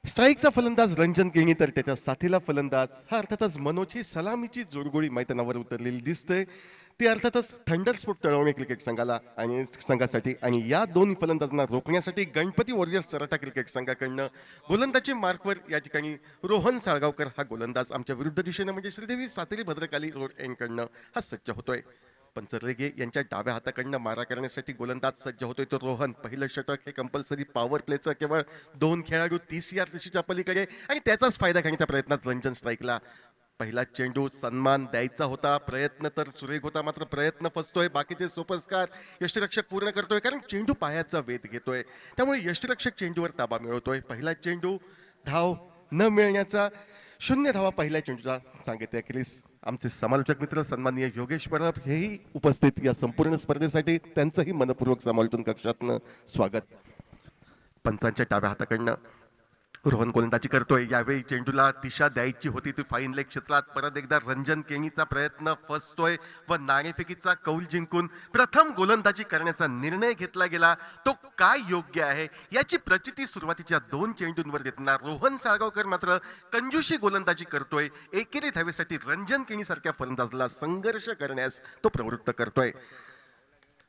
स्ट्राईकचा फलंदाज रंजन केणी तर त्याच्या साथीला फलंदाज हा अर्थातच मनोज ही सलामीची जोडगोळी मैदानावर उतरलेली दिसते. ती अर्थातच थंडरस्पोर्ट तळवणे क्रिकेट संघाला आणि संघासाठी आणि या दोन फलंदाजांना रोखण्यासाठी गणपती वॉरियर्स सराटा क्रिकेट संघाकडनं गोलंदाजी मार्कवर या ठिकाणी रोहन साळगावकर हा गोलंदाज आमच्या विरुद्ध दिशेनं म्हणजे श्रीदेवी सातेरी भद्रकाली रोड एंडकडनं हा सज्ज होतोय. पंचरेगे यांच्या डाव्या हाताकडनं मारा करण्यासाठी गोलंदाज सज्ज होतोय तो रोहन. पहिलं षटक हे कंपल्सरी पॉवर प्लेचं केवळ 2 खेळाडू 30 यार्ड दिशेच्या पलीकडे आणि त्याचाच फायदा घेण्याच्या प्रयत्नात रंजन स्ट्राईकला. पहिला चेंडू सन्मान द्यायचा होता, प्रयत्न तर सुरेख होता, मात्र प्रयत्न फसतोय. बाकीचे सुपरस्टार यष्टिरक्षक पूर्ण करतोय कारण चेंडू पायाचा वेध घेतोय, त्यामुळे यष्टिरक्षक चेंडूवर ताबा मिळवतोय. पहिला चेंडू धाव न मिळण्याचा 0 धावा पहिल्या चेंडूचा सांगितले. अखेरीस आमचे समालोचक मित्र सन्माननीय योगेश परब हेही उपस्थित या संपूर्ण स्पर्धेसाठी, त्यांचंही मनपूर्वक समालोचन कक्षातनं स्वागत. पंचांच्या डाव्या हाताकडनं रोहन गोलंदाजी करतोय. यावेळी चेंडूला दिशा द्यायची होती ती फाईन लेग क्षेत्रात. परत एकदा रंजन केणीचा प्रयत्न फसतोय व नाणेफेकीचा कौल जिंकून प्रथम गोलंदाजी करण्याचा निर्णय घेतला गेला. तो काय योग्य आहे याची प्रचिती सुरुवातीच्या 2 चेंडूंवर देताना रोहन साळगावकर मात्र कंजूशी गोलंदाजी करतोय. एकेरी धावेसाठी रंजन केणी सारख्या फलंदाजाला संघर्ष करण्यास तो प्रवृत्त करतोय.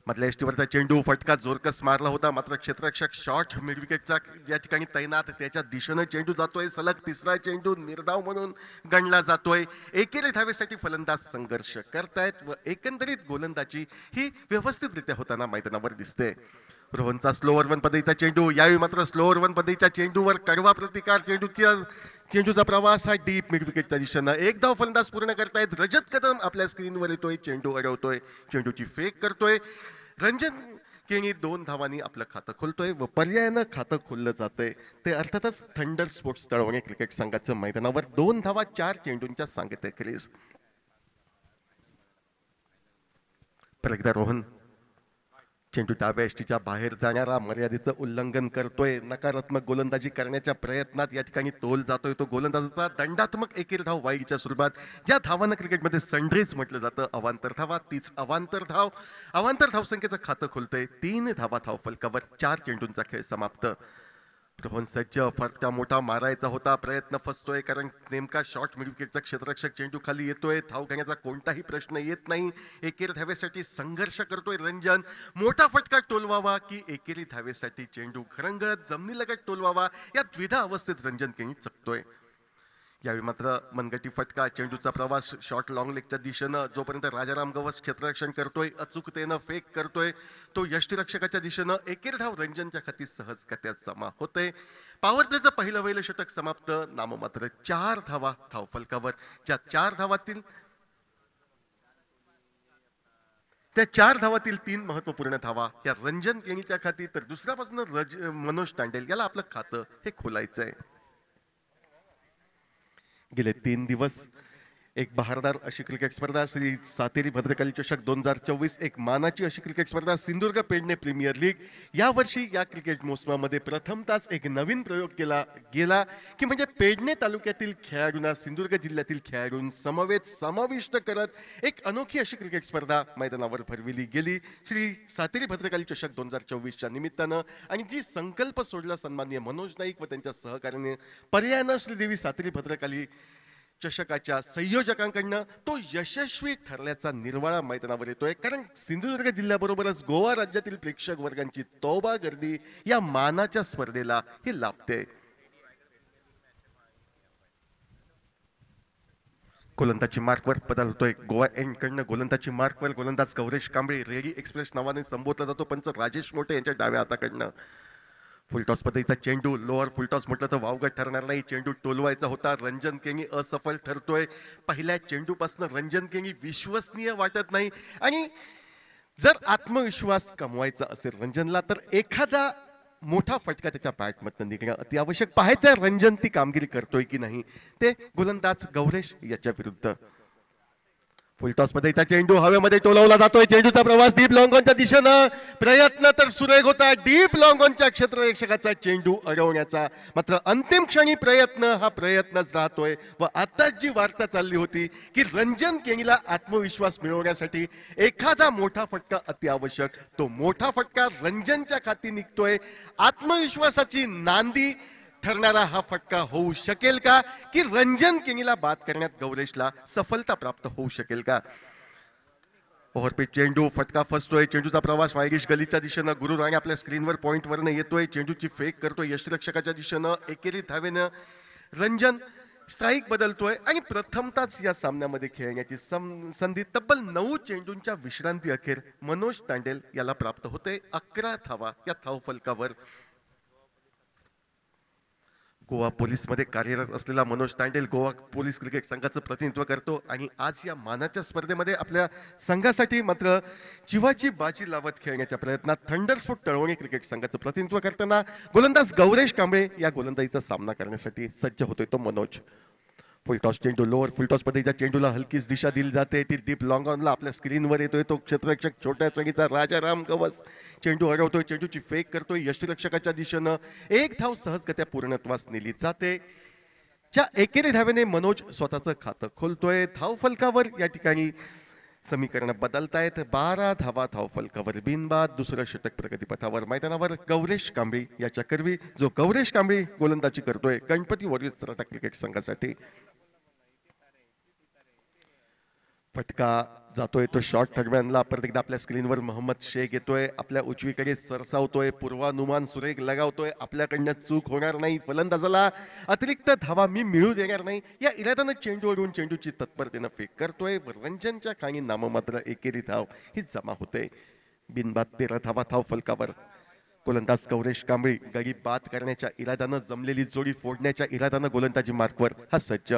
मधल्या यष्टीवरचा चेंडू फटका जोरकस मारला होता, मात्र क्षेत्ररक्षक शॉर्ट मिड विकेटचा या ठिकाणी तैनात, त्याच्या दिशेनं चेंडू जातोय. सलग तिसरा चेंडू निर्धाव म्हणून गणला जातोय. एकेरी धावेसाठी फलंदाज संघर्ष करतायत व एकंदरीत गोलंदाजी ही व्यवस्थितरित्या होताना मैदानावर दिसते. रोहनचा स्लोअर वन पद्धतीचा चेंडू, यावेळी मात्र स्लोअर वन पद्धतीच्या चेंडूवर कडवा प्रतिकार. चेंडूचा प्रवास हा डीप मिड विकेटच्या दिशेनं. एक धाव फलंदाज पूर्ण करतायत. रजत कदम आपल्या स्क्रीनवर येतोय, चेंडू अडवतोय, चेंडूची फेक करतोय. रंजन केणी 2 धावांनी आपलं खातं खोलतोय व पर्यायानं खातं खोललं जातंय ते अर्थातच थंडर स्पोर्ट्स तळवणे क्रिकेट संघाचं मैदानावर 2 धावा 4 चेंडूंच्या सांगते. अखेरीस परत एकदा रोहन चेंडू डाव्या यष्टीच्या बाहेर जाणारा मर्यादेचं उल्लंघन करतोय. नकारात्मक गोलंदाजी करण्याच्या प्रयत्नात या ठिकाणी तोल जातोय तो गोलंदाजाचा. दंडात्मक एकेरी धाव वाईडच्या स्वरूपात, ज्या धावांना क्रिकेटमध्ये सनरेज म्हटलं जातं, अवांतर धावा, तीच अवांतर धाव. अवांतर धावसंख्येचं खातं खोलतंय. 3 धावा धाव फलकावर. 4 चेंडूंचा खेळ समाप्त. रोहन सज्ज, फटका मोठा मारायचा होता, प्रयत्न फसतोय कारण नेमका शॉर्ट मिड विकेटचा क्षेत्ररक्षक चेंडू खाली येतोय. धाव घेण्याचा कोणताही प्रश्न येत नाही. एकेरी धावेसाठी संघर्ष करतोय रंजन. मोठा फटका टोलवावा की एकेरी धावेसाठी चेंडू घरंगळत जमिनीलगत टोलवावा या द्विधा अवस्थेत रंजन केणी चकतोय. यावेळी मात्र मनगटी फटका, चेंडूचा प्रवास शॉर्ट लॉंग लेगच्या दिशेनं, जोपर्यंत राजाराम गवस क्षेत्ररक्षण करतोय, अचूकतेनं फेक करतोय तो यष्टिरक्षकाच्या दिशेनं. एकेरी धाव रंजनच्या खाती सहजगत्या जमा होते. पॉवर प्लेचं पहिलं वैल षटक समाप्त. नाममात्र 4 धावा धाव फलकावर. ज्या 4 धावातील 3 महत्वपूर्ण धावा या रंजन केणीच्या खाती, तर दुसऱ्यापासून मनोज तांडेल याला आपलं खातं हे खोलायचंय. गेले 3 दिवस एक बहारदार अशी क्रिकेट स्पर्धा श्री सातेरी भद्रकाली चषक 2024, एक मानाची अशी क्रिकेट स्पर्धा सिंधुदुर्ग पेडणे प्रीमियर लीग. यावर्षी या क्रिकेट मोसमामध्ये प्रथमताच एक नवीन प्रयोग केला गेला की म्हणजे पेडणे तालुक्यातील खेळाडूंना सिंधुदुर्ग जिल्ह्यातील खेळाडूंसमवेत समाविष्ट करत एक अनोखी अशी क्रिकेट स्पर्धा मैदानावर भरविली गेली श्री सातेरी भद्रकाली चषक 2024च्या निमित्तानं. आणि जी संकल्प सोडला सन्माननीय मनोज नाईक व त्यांच्या सहकार्याने पर्यायानं श्रीदेवी सातेरी भद्रकाली चषकाच्या संयोजकांकडनं, तो यशस्वी ठरल्याचा निर्वाळा मैदानावर येतोय. कारण सिंधुदुर्ग जिल्ह्याबरोबरच गोवा राज्यातील प्रेक्षक वर्गांची तौबा गर्दी या मानाच्या स्पर्धेला हे लाभते. गोलंदाजी मार्कवर बदल होतोय. गोवा एंडकडनं गोलंदाजी मार्कवर गोलंदाज गौरेश कांबळे, रेडी एक्सप्रेस नावाने संबोधला जातो, पंच राजेश मोठे यांच्या डाव्या हाताकडनं. फुलटॉस पद्धतीचा चेंडू, लोअर फुलटॉस म्हटलं तर वावगट ठरणार नाही. चेंडू टोलवायचा होता. रंजन केणी असफल ठरतोय. पहिल्या चेंडूपासून रंजन केणी विश्वसनीय वाटत नाही आणि जर आत्मविश्वास कमवायचा असेल रंजनला तर एखादा मोठा फटका त्याच्या बॅटमधून निघणं अति आवश्यक. पाहायचंय रंजन ती कामगिरी करतोय की नाही. ते गोलंदाज गौरेश याच्या विरुद्ध. फुलटॉस मध्येचा चेंडू हवेमध्ये टोलवला जातोय. चेंडूचा प्रवास डीप लॉंगॉनच्या दिशेनं. प्रयत्न तर सुरेख होता डीप लॉंगॉनच्या क्षेत्ररक्षकाचा चेंडू अडवण्याचा. मात्र अंतिम क्षणी हा प्रयत्नच राहतोय. व आता जी वार्ता चालली होती की रंजन केणीला आत्मविश्वास मिळवण्यासाठी एखादा मोठा फटका अति आवश्यक, तो मोठा फटका रंजनच्या खाती निघतोय. आत्मविश्वासाची नांदी ठरणारा हा फटका होऊ शकेल का, की रंजन केणीला बाद करण्यात गौरेशला सफलता प्राप्त होऊ शकेल का? ओव्हरपिच चेंडू, फटका फसतोय. चेंडूचा प्रवास वायरिश गलीच्या दिशेनं. गुरु राणे आपल्या स्क्रीनवर पॉइंटवरनं येतोय. चेंडूची फेक करतोय यष्टिरक्षकाच्या दिशेनं. एकेरी धावेनं रंजन स्ट्राईक बदलतोय आणि प्रथमताच या सामन्यामध्ये खेळण्याची संधी तब्बल 9 चेंडूंच्या विश्रांती अखेर मनोज तांडेल याला प्राप्त होते. 11 धावा या धावफलकावर. गोवा पोलीसमध्ये कार्यरत असलेला मनोज तांडेल गोवा पोलीस क्रिकेट संघाचं प्रतिनिधित्व करतो आणि आज या मानाच्या स्पर्धेमध्ये आपल्या संघासाठी मात्र जीवाची बाजी लावत खेळण्याच्या प्रयत्नात थंडरस्फोट तळवणी क्रिकेट संघाचं प्रतिनिधित्व करताना गोलंदाज गौरेश कांबळे या गोलंदाजीचा सामना करण्यासाठी सज्ज होतोय तो मनोज. फुलटॉस चेंडू लोअर फुलटॉस मध्ये चेंडूला हलकीच दिशा दिली जाते. ती डीप लॉंग ऑनला आपल्या स्क्रीनवर येतोय तो क्षेत्ररक्षक छोट्या चंगीचा राजाराम गवस. चेंडू अडवतोय. चेंडूची फेक करतोय यष्टिरक्षकाच्या दिशेनं. एक धाव सहजगत्या पूर्णत्वास नेली जाते. च्या एकेरी धावेने मनोज स्वतःचं खातं खोलतोय. धावफलकावर या ठिकाणी समीकरण बदलतायत. 12 धावा धावफलकावर बिनबाद. दुसरं षटक प्रगतीपथावर मैदानावर गौरेश कांबळी याच्या करवी, जो गौरेश कांबळी गोलंदाजी करतोय गणपती वॉरियर्स सराटा क्रिकेट संघासाठी. फटका जातोय तो शॉर्ट दरम्यानला. परत एकदा आपल्या स्क्रीनवर मोहम्मद शेख येतोय. आपल्या उजवीकडे सरसावतोय. पूर्वानुमान सुरेख लगावतोय. आपल्याकडनं चूक होणार नाही. फलंदाजाला अतिरिक्त धावा मी मिळू देणार नाही या इराद्यानं चेंडू अडवून चेंडूची तत्परतेनं फेक करतोय. रंजनच्या खाणी नाममात्र एकेरी धाव ही जमा होते. बिनबाद 13 धावा धाव फलकावर. गोलंदाज गौरेश कांबळी गडी बाद करण्याच्या इराद्यानं जमलेली जोडी फोडण्याच्या इराद्यानं गोलंदाजी मार्कवर हा सज्ज.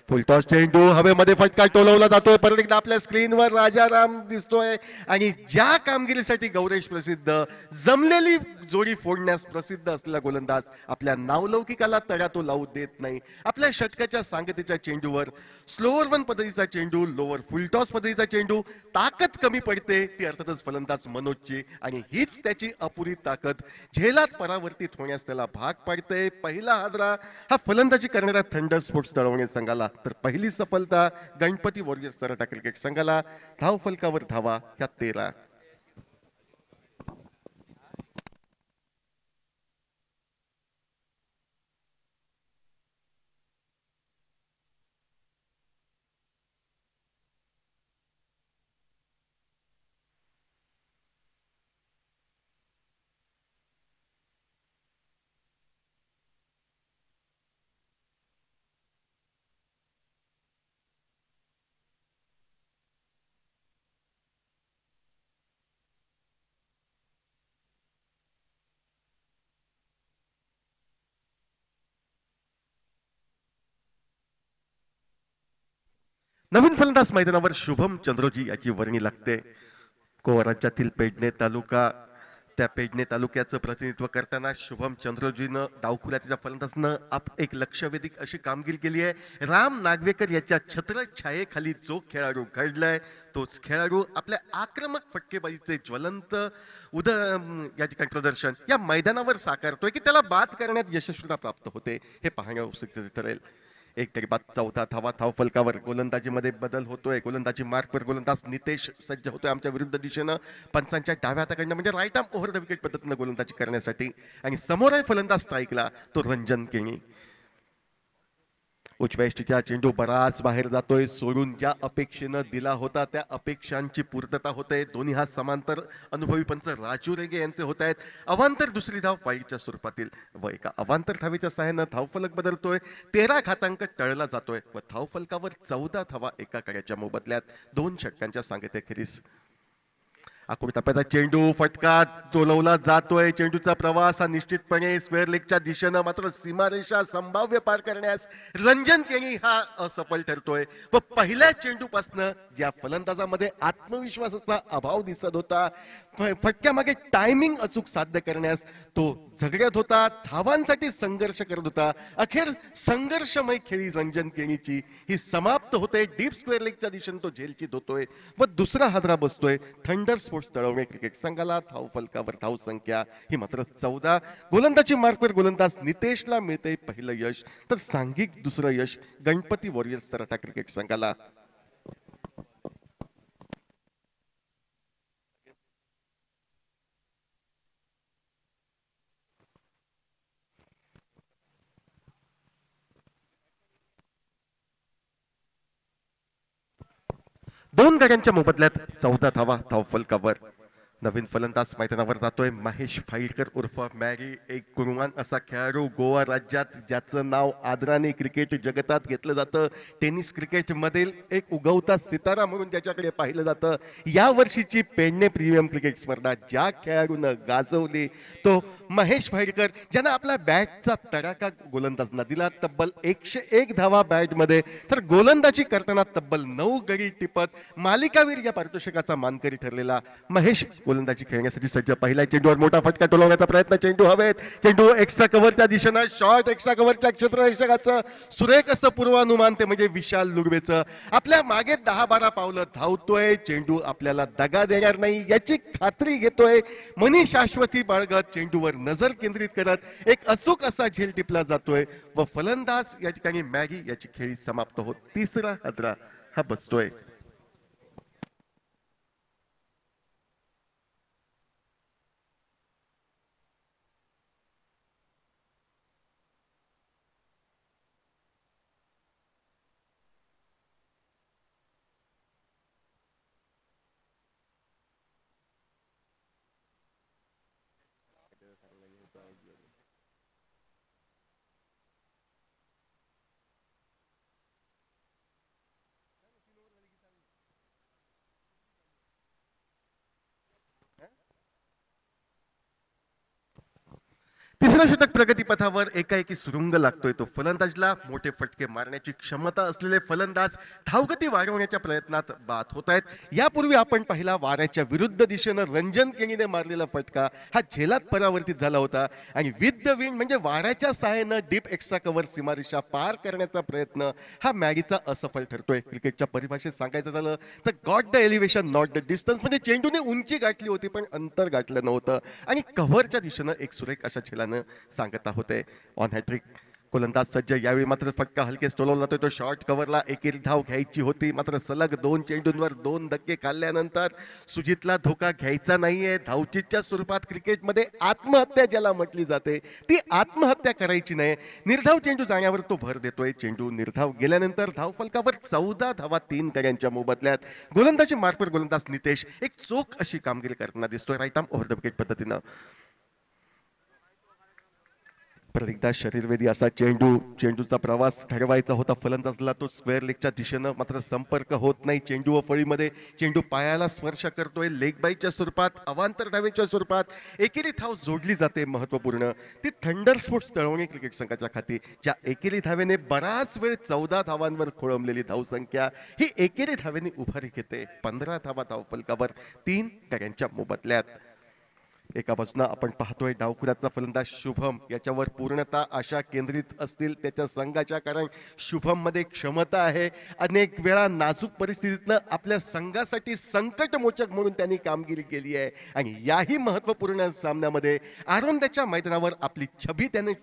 फुलटॉस चेंडू हवेमध्ये फटका टोलवला जातोय. परत एकदा आपल्या स्क्रीनवर राजाराम दिसतोय आणि ज्या कामगिरीसाठी गौरेश प्रसिद्ध, जमलेली जोडी फोडण्यास प्रसिद्ध असलेला गोलंदाज आपल्या नावलौकिकाला तडा तो लावू देत नाही. आपल्या षटकाच्या सांगतेच्या चेंडूवर स्लोअर वन पद्धतीचा चेंडू, लोअर फुलटॉस पद्धतीचा चेंडू, ताकद कमी पडते ती अर्थातच फलंदाज मनोजची आणि हीच त्याची अपुरी ताकद झेलात परावर्तित होण्यास त्याला भाग पाडते. पहिला हादरा हा फलंदाजी करणाऱ्या थंडर स्पोर्ट्स तळवणे संघाला, तर पहिली सफलता गणपती वॉरियर्स सराटा क्रिकेट संघाला. धाव फलकावर धावा ह्या 13. नवीन फलंदाज मैदानावर शुभम चंद्रोजी याची वर्णी लागते. गोवा राज्यातील पेडणे तालुका, त्या पेडणे तालुक्याचं प्रतिनिधित्व करताना शुभम चंद्रोजीनं डावखुऱ्याच्या फलंदाजनं एक लक्षवेधिक अशी कामगिरी केली आहे. राम नागवेकर याच्या छत्रछायेखाली जो खेळाडू घडलाय तोच खेळाडू आपल्या आक्रमक फटकेबाजीचे ज्वलंत या ठिकाणी प्रदर्शन या मैदानावर साकारतोय की त्याला बाद करण्यात यशस्वीता प्राप्त होते हे पाहण्या उत्सुक ठरेल. एक तरी बाद 14 धावा धाव फलकावर. गोलंदाजीमध्ये बदल होतोय. गोलंदाजी मार्कवर गोलंदाज नितेश सज्ज होतोय आमच्या विरुद्ध दिशेनं पंचांच्या डाव्या हाताकडनं म्हणजे right arm over the wicket पद्धतीनं गोलंदाजी करण्यासाठी. आणि समोर आहे फलंदाज स्ट्राईकला तो रंजन केणी. उजव्या यष्टीचा चेंडू बराच बाहेर जातोय. सोडून ज्या अपेक्षेनं दिला होता त्या अपेक्षांची पूर्तता होते. दोन्ही हा समांतर अनुभवी पंच राजू रेगे यांचे होत आहेत. अवांतर दुसरी धाव वाईटच्या स्वरूपातील व एका अवांतर धावेच्या सहाय्यानं धावफलक बदलतोय. 13 घातांक टळला जातोय व धावफलकावर 14 धावा एका कार्याच्या मोबदल्यात 2 षटकांच्या सांगतेखेरीज. आखूड टप्प्याचा चेंडू फटका टोलवला जातोय. चेंडूचा प्रवास हा निश्चितपणे स्क्वेअर लेगच्या दिशेनं, मात्र सीमारेषा संभाव्य पार करण्यास रंजन केणी हा असफल ठरतोय. व पहिल्या चेंडूपासनं ज्या फलंदाजामध्ये आत्मविश्वासाचा अभाव दिसत होता, फटक्यामागे टायमिंग अचूक साध्य करण्यास तो झगडत होता, धावांसाठी संघर्ष करत होता. अखेर संघर्षमय खेळी रंजन केणीची ही समाप्त होते. डीप स्क्वेअर लेगच्या दिशेने तो झेलची धोतोय व दुसरा हादरा बसतोय. थंडर स्पोर्ट्स तळवणे क्रिकेट संघाला धाव फलकावर धाव संख्या ही मात्र 14. गोलंदाजी मार्कवर गोलंदाज नितेशला मिळते पहिलं यश, तर सांघिक दुसरं यश गणपती वॉरियर्स तराटा क्रिकेट संघाला. दोन गड्यांच्या मोबदल्यात 14 धावा धावफलकावर. नवीन फलंदाज मैदानावर जातोय महेश फाईलकर उर्फ मॅरी. एक गुणवान असा खेळाडू, गोवा राज्यात ज्याचं नाव आदराने क्रिकेट जगतात घेतलं जातं. टेनिस क्रिकेट मधील एक उगवता सितारा म्हणून त्याच्याकडे पाहिलं जातं. या वर्षीची पेडणे प्रीमियम क्रिकेट स्पर्धा ज्या खेळाडूनं गाजवली तो महेश फाईलकर, ज्यानं आपल्या बॅटचा तडाखा गोलंदाजांना दिला. तब्बल 101 धावा बॅटमध्ये, तर गोलंदाजी करताना तब्बल 9 गडी टिपत मालिकावीर या पारितोषिकाचा मानकरी ठरलेला महेश गोलंदाजी खेळण्यासाठी सज्ज. पहिला चेंडूवर मोठा फटका टोलवण्याचा प्रयत्न, चेंडू हवेत, चेंडू एक्स्ट्रा कव्हरच्या दिशेनं शॉर्ट. एक्स्ट्रा कव्हरच्या क्षेत्ररक्षकाचं सुरेख असं पूर्वानुमान ते म्हणजे विशाल लुगवेचं. आपल्या मागे 10-12 पावलं धावतोय. चेंडू आपल्याला दगा देणार नाही याची खात्री घेतोय. मनी शाश्वती बाळगत चेंडूवर नजर केंद्रित करत एक अचूक असा झेल टिपला जातोय व फलंदाज या ठिकाणी मॅगी याची खेळी समाप्त होत तिसरा हादरा हा बसतोय. तिसरा षटक प्रगतीपथावर एकाएकी सुरुंग लागतोय. तो फलंदाजला मोठे फटके मारण्याची क्षमता असलेले फलंदाज धावगती वाढवण्याच्या प्रयत्नात बाद होत आहेत. यापूर्वी आपण पहिला वाऱ्याच्या विरुद्ध दिशेनं रंजन केणीने मारलेला फटका हा झेलात परावर्तित झाला होता आणि विथ द विंड म्हणजे वाऱ्याच्या सहाय्यानं डीप एक्स्ट्रा कव्हर सीमारेषा पार करण्याचा प्रयत्न हा मॅगीचा असफल ठरतोय. क्रिकेटच्या परिभाषेत सांगायचं झालं तर got the elevation not the distance, म्हणजे चेंडूने उंची गाठली होती पण अंतर गाठलं नव्हतं आणि कव्हरच्या दिशेनं एक सुरेख अशा झेलानं सांगत होते. ऑन हॅट्रिक गोलंदाज सज्ज. यावेळी मात्र फटका हलकेच टोलवला जातोय. तो शॉर्ट कव्हरला एकेरी धाव घ्यायची होती, मात्र सलग 2 चेंडूंवर 2 धक्के खाल्ल्यानंतर सुजितला धोका घ्यायचा नाहीये. धावचीच्या स्वरूपात क्रिकेटमध्ये आत्महत्या ज्याला म्हटली जाते ती आत्महत्या करायची नाही. निर्धाव चेंडू जाण्यावर तो भर देतोय. चेंडू निर्धाव गेल्यानंतर धाव फलकावर 14 धावा 3 गड्यांच्या मोबदल्यात. गोलंदाजी मार्कवर गोलंदाज नितेश एक चोख अशी कामगिरी करताना दिसतोय right arm over the wicket पद्धतीनं. परत एकदा शरीरवेदी असा चेंडू, चेंडूचा प्रवास ठरवायचा होता फलंदाजला. तो स्क्वेअर लेगच्या दिशेनं मात्र संपर्क होत नाही. चेंडू व फळीमध्ये चेंडू पायाला स्पर्श करतोय. लेग बाईच्या स्वरूपात, अवांतर धावेच्या स्वरूपात एकेरी धाव जोडली जाते. महत्वपूर्ण ती थंडर स्पोर्ट्स तळवणे क्रिकेट संघाच्या खाती, ज्या एकेरी धावेने बराच वेळ 14 धावांवर खोळंबलेली धावसंख्या ही एकेरी धावेने उभारी घेते. 15 धावा धावफलकावर 3 गड्यांच्या मोबदल्यात. एका बाजूला आपण पाहतोय डावखुराचा फलंदाज शुभम, याच्यावर पूर्णतः आशा केंद्रित असतील त्याच्या संघाच्या, कारण शुभम मध्ये क्षमता आहे. अनेक वेळा नाजूक परिस्थितीतनं आपल्या संघासाठी संकटमोचक म्हणून त्यांनी कामगिरी केली आहे आणि याही महत्वपूर्ण सामन्यामध्ये आरोंदाच्या मैदानावर आपली छबी त्याने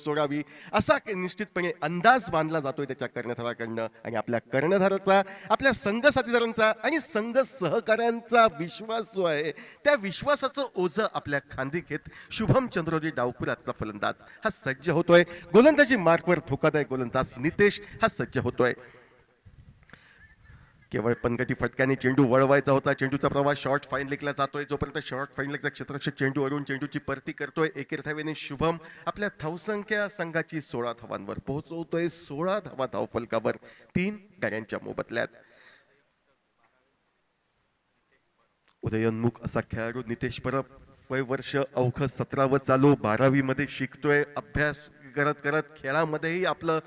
सोडावी असा निश्चितपणे अंदाज बांधला जातोय त्याच्या कर्णधाराकडनं. आणि आपल्या कर्णधाराचा, आपल्या संघ साथीदारांचा आणि संघ सहकाऱ्यांचा विश्वास जो आहे त्या विश्वासाचं ओझं आपल्या खांदी घेत शुभम चंद्रोजी डावखुराचा फलंदाज हा सज्ज होतोय. गोलंदाजी मार्कवर धोकादायक गोलंदाज नितेश हा सज्ज होतोय. केवळ पनगटी फटक्याने चेंडू वळवायचा होता. चेंडूचा प्रवास शॉर्ट फाईन लेगला जातोय. जोपर्यंत शॉर्ट फाईन लेगचा क्षेत्ररक्षक चेंडू अडवून चेंडूची परती करतोय. एकेरी धावेने शुभम आपल्या धावसंख्या संघाची 16 धावांवर पोहोचवतोय. 16 धावा धावफलकावर 3 गड्यांच्या मोबदल्यात. उदयोन्मुख असा खेळाडू नितेश परब, वय वर्ष अवघ 17 चालू, 12वी मध्ये शिकतोय. अभ्यास करत करत खेळामध्येही आपलं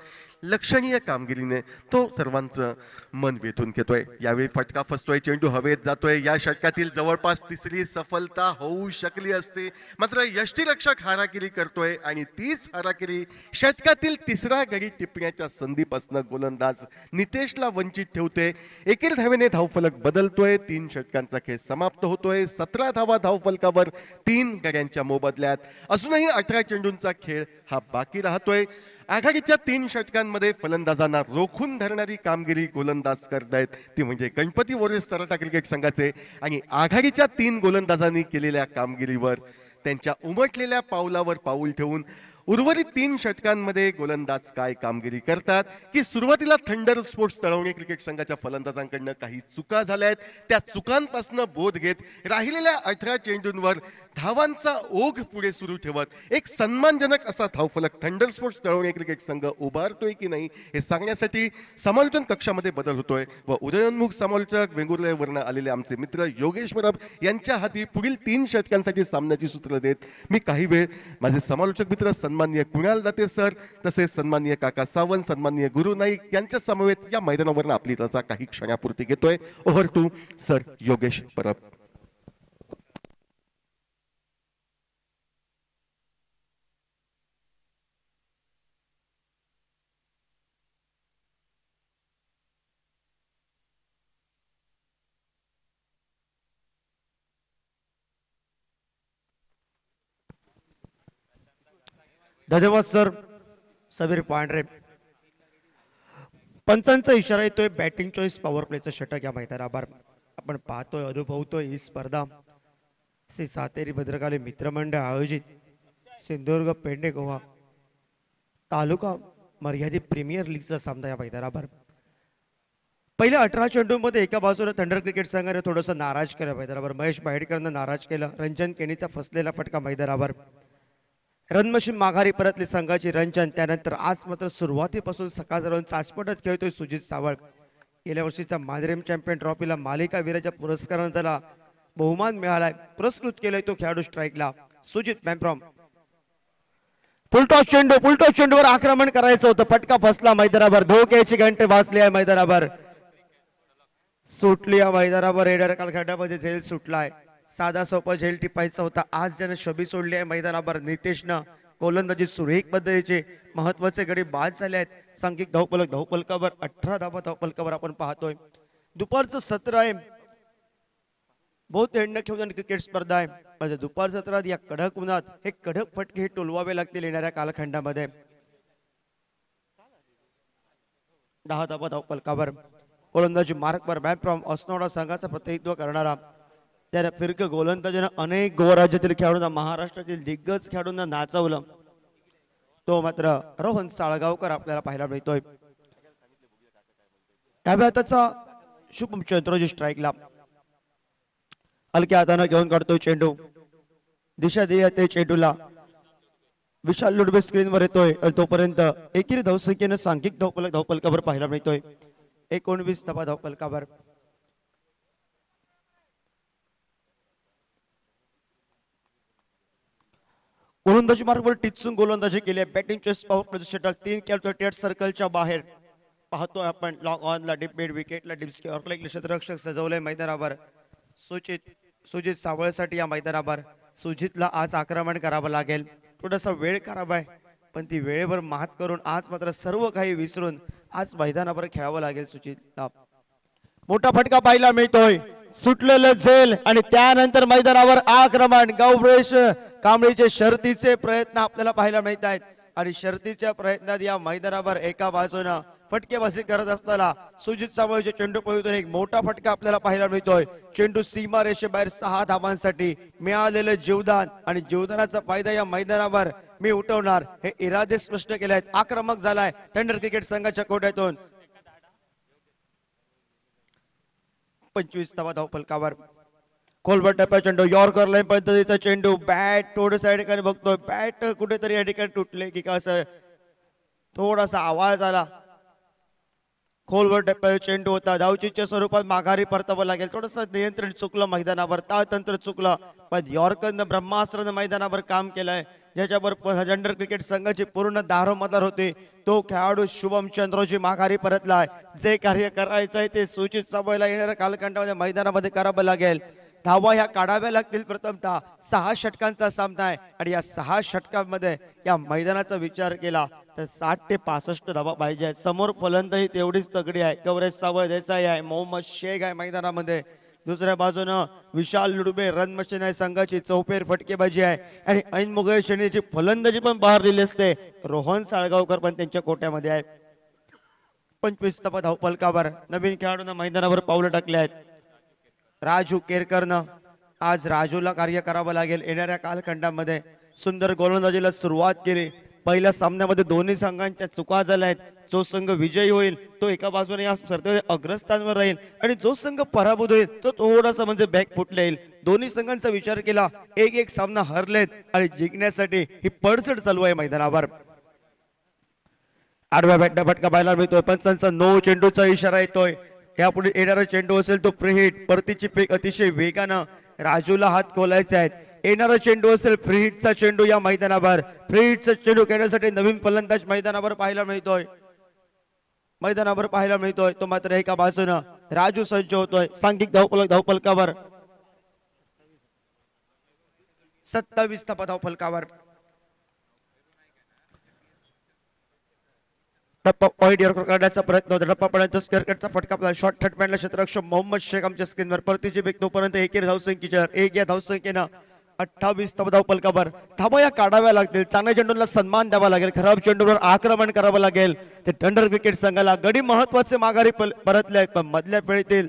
लक्षणीय कामगिरीने तो सर्वांचं मन वेधून घेतोय. यावेळी फटका फसतोय, चेंडू हवेत जातोय. या षटकातील जवळपास तिसरी सफलता होऊ शकली असते, मात्र यष्टीरक्षक हाराकिरी करतोय आणि तीच हाराकिरी षटकातील तिसरा गडी टिपण्याच्या संधीपासून गोलंदाज नितेशला वंचित ठेवते. एकेर धावेने धावफलक बदलतोय. 3 षटकांचा खेळ समाप्त होतोय. 17 धावा धावफलकावर 3 गड्यांच्या मोबदल्यात. अजूनही 18 चेंडूंचा खेळ हा बाकी राहतोय. आघाडीच्या 3 षटकांमध्ये फलंदाजांना रोखून धरणारी कामगिरी गोलंदाज करतायत ती म्हणजे गणपती वॉरियर्स तराटा क्रिकेट संघाचे. आणि आघाडीच्या 3 गोलंदाजांनी केलेल्या कामगिरीवर, त्यांच्या उमटलेल्या पावलावर पाऊल ठेवून उर्वरित 3 षटकांमध्ये गोलंदाज काय कामगिरी करतात, की सुरुवातीला थंडर स्पोर्ट्स तळवणे क्रिकेट संघाच्या फलंदाजांकडनं काही चुका झाल्या आहेत. त्या चुकांपासून बोध घेत राहिलेल्या 18 चेंडूंवर धावांचा ओघ पुढे सुरू ठेवत एक सन्मानजनक असा धावफलक थंडर स्पोर्ट्स तळवणे क्रिकेट संघ उभारतोय की नाही हे सांगण्यासाठी समालोचन कक्षामध्ये बदल होतोय व उदयोन्मुख समालोचक वेंगुर्ल्यावरनं आलेले आमचे मित्र योगेश परब यांच्या हाती पुढील 3 षटकांसाठी सामन्याची सूत्र देत मी काही वेळ माझे समालोचक मित्र सन्माननीय कुणाल दाते सर, तसेच सन्माननीय काका सावंत, सन्माननीय गुरु नाईक यांच्या समवेत या मैदानावरनं आपली रजा काही क्षणापुरती घेतोय. Over to sir Yogesh Parab. धन्यवाद सर सबीर पांढरे. पंचांचा इशारा येतोय बॅटिंग चॉईस पॉवर प्लेचं षटक या मैदानावर आपण पाहतोय, अनुभवतोय. ही स्पर्धा श्री सातेरी भद्रकाली मित्रमंडळ आयोजित सिंधुदुर्ग पेडणे गोवा तालुका मर्यादित प्रीमियर लीगचा सामना या मैदानावर. पहिल्या 18 चेंडूमध्ये एका बाजूला थंडर क्रिकेट संघाने थोडंसं नाराज केलं मैदानावर. महेश बाहेडकरनं नाराज केलं. रंजन केनीचा फसलेला फटका मैदानावर. रनमशीन माघारी परतली संघाची रंजन. त्यानंतर आज मात्र सुरुवातीपासून सकाळजवळून चाचपटत खेळतोय सुजित सावळ. गेल्या वर्षीचा मादरेम चॅम्पियन ट्रॉफीला मालिका वीराच्या पुरस्काराने त्याला बहुमान मिळालाय. पुरस्कृत केलाय तो खेळाडू स्ट्राईकला सुजित मॅम्प्रॉम. पुलटॉस चेंडूवर आक्रमण करायचं होतं, फटका फसला मैदानावर. धोक्याची घंटे वाजली आहे मैदानावर. सुटली या मैदानावर. रेडर कालखंडामध्ये झेल सुटलाय. साधा सोपा झेल टिपायचा होता. आज ज्याने शबी सोडली आहे मैदानावर नितेशनं. गोलंदाजी सुरेख पद्धतीचे महत्वाचे गडी बाद झाले आहेत. सांघिक धावफलकावर 18 धावा धावफलकावर आपण पाहतोय. दुपारचं सत्र आहे. बहुत एंड खेळून क्रिकेट स्पर्धा आहे. माझ्या दुपार सत्रात या कडक उन्हात हे कडक फटके हे टोलवावे लागतील येणाऱ्या कालखंडामध्ये. 10 धावा धावफलकावर गोलंदाजी मार्कवर मॅम्प्रॉम अस्नोडा संघाचं प्रतिनिधित्व करणारा. त्याने फिरक गोलंदाजीनं अनेक गोवा राज्यातील खेळाडूंना, महाराष्ट्रातील दिग्गज खेळाडूंना नाचवलं. तो मात्र रोहन साळगावकर आपल्याला पाहायला मिळतोय. डाव्या हाताचा शुभम चंद्रोजी स्ट्राईकला. हलक्या हाताने घेऊन काढतोय चेंडू. दिशा देते चेंडूला. विशाल लुडबे स्क्रीनवर येतोय. तोपर्यंत एकेरी धावसंख्येनं सांघिक धावफलकावर पाहायला मिळतोय 19 धावा धावफलकावर. गोलंदाजी मार्गवर टिचून गोलंदाजी केली आहे. बॅटिंग चॉईस पॉवर प्ले षटक 3 खेळतोय टेट सर्कलच्या बाहेर. पाहतोय आपण लॉग ऑनला डीप मिड विकेटला डीप स्क्वेअरला एक क्षेत्ररक्षक सजवलंय मैदानावर. सुजित सावळसाठी या मैदानावर. सुजितला आज आक्रमण करावं लागेल. थोडासा वेळ करावा आहे, पण ती वेळेवर मात करून आज मात्र सर्व काही विसरून आज मैदानावर खेळावं लागेल सुजितला. मोठा फटका पाहायला मिळतोय. सुटलेलं झेल आणि त्यानंतर मैदानावर आक्रमण. गौरेश कांबळीचे शर्तीचे प्रयत्न आपल्याला पाहायला मिळत आहेत आणि शर्तीच्या प्रयत्नात या मैदानावर एका बाजूनं फटकेबाजी करत असताना सुजित सावळचे चेंडू पळून एक मोठा फटका आपल्याला पाहायला मिळतोय. चेंडू सीमा रेषेबाहेर 6 धावांसाठी मिळालेलं जीवदान आणि जीवदानाचा फायदा या मैदानावर मी उठवणार हे इरादे स्पष्ट केले आहेत. आक्रमक झालाय थंडर क्रिकेट संघाच्या कोट्यातून. 25 धावा धावफलकावर. खोलवर टप्प्या चेंडू यॉर्कर लाईन पद्धतीचा चेंडू. बॅट थोडंसं या ठिकाणी बघतोय. बॅट कुठेतरी या ठिकाणी तुटले की कसं थोडासा आवाज आला. खोलवर टप्प्यावर चेंडू होता. धावचीच्या स्वरूपात माघारी परतावं लागेल. थोडंसं नियंत्रण चुकलं मैदानावर, ताळतंत्र चुकलं. पण यॉर्करनं ब्रह्मास्त्रानं मैदानावर काम केलंय. ज्याच्यावर जनरल क्रिकेट संघाची पूर्ण दारोमदार होती. तो खेळाडू शुभम चंद्रोजी माघारी परतलाय. जे कार्य करायचंय ते सूचित समयाला येणाऱ्या कालखंडामध्ये मैदानामध्ये करावं लागेल. धावा ह्या काढाव्या लागतील. प्रथमतः 6 षटकांचा सामना आहे आणि या 6 षटकांमध्ये या मैदानाचा विचार केला तर 60 ते 65 धावा पाहिजे. समोर फलंदाजी तेवढीच तगडी आहे. कवरेज सावळ देसाई आहे, मोहम्मद शेख आहे मैदानामध्ये. दुसऱ्या बाजूनं विशाल लुडबे रन मशीन आहे संघाची. चौफेर फटकेबाजी आहे आणि ऐन मुघल श्रेणीची फलंदाजी पण बहरलेली असते. रोहन साळगावकर पण त्यांच्या कोट्यामध्ये आहे. 25 धावफलकावर नवीन खेळाडूंना मैदानावर पावलं टाकले आहेत. राजू केरकरनं आज राजूला कार्य करावं लागेल. येणाऱ्या कालखंडामध्ये सुंदर गोलंदाजीला सुरुवात केली. पहिल्या सामन्यामध्ये दोन्ही संघांच्या चुका झाल्या आहेत. जो संघ विजयी होईल तो एका बाजूने या स्पर्धेत अग्रस्थानावर राहील आणि जो संघ पराभूत होईल तो थोडासा म्हणजे बॅक फुटला येईल. दोन्ही संघांचा विचार केला. एक सामना हरलेत आणि जिंकण्यासाठी ही पडसड चालू आहे मैदानावर. आडव्या बॅटला फटका पाहायला मिळतोय. पंचांचा नो चेंडूचा इशारा येतोय. यापुढे येणारा चेंडू असेल तो फ्री हिट. परतीची फेक अतिशय वेगानं राजूला हात खोलायचे आहेत. येणारा चेंडू असेल फ्री हिटचा चेंडू या मैदानावर. फ्री हिटचा चेंडू खेळण्यासाठी नवीन फलंदाज मैदानावर पाहायला मिळतोय. तो मात्र एका बाजूनं राजू सज्ज होतोय. सांघिक धावफलकावर 27 धावफलकावर टप्पा पॉईंट यॉर्कर काढण्याचा प्रयत्न होता. टप्पा पर्यंत स्क्वेअरकटचा फटका शॉर्ट थर्डमॅनला क्षेत्ररक्षक मोहम्मद शेख आमच्या स्क्रीनवर. परतीची बेक तोपर्यंत एकेरी धावसंख्येच्या या धावसंख्येनं 28 धावफलकावर. धावा या काढाव्या लागतील. चांगल्या चेंडूला सन्मान द्यावा लागेल. खराब चेंडूवर आक्रमण करावं लागेल. ते जनरल क्रिकेट संघाला गडी महत्वाचे माघारी परतले आहेत. पण मधल्या फेरीतील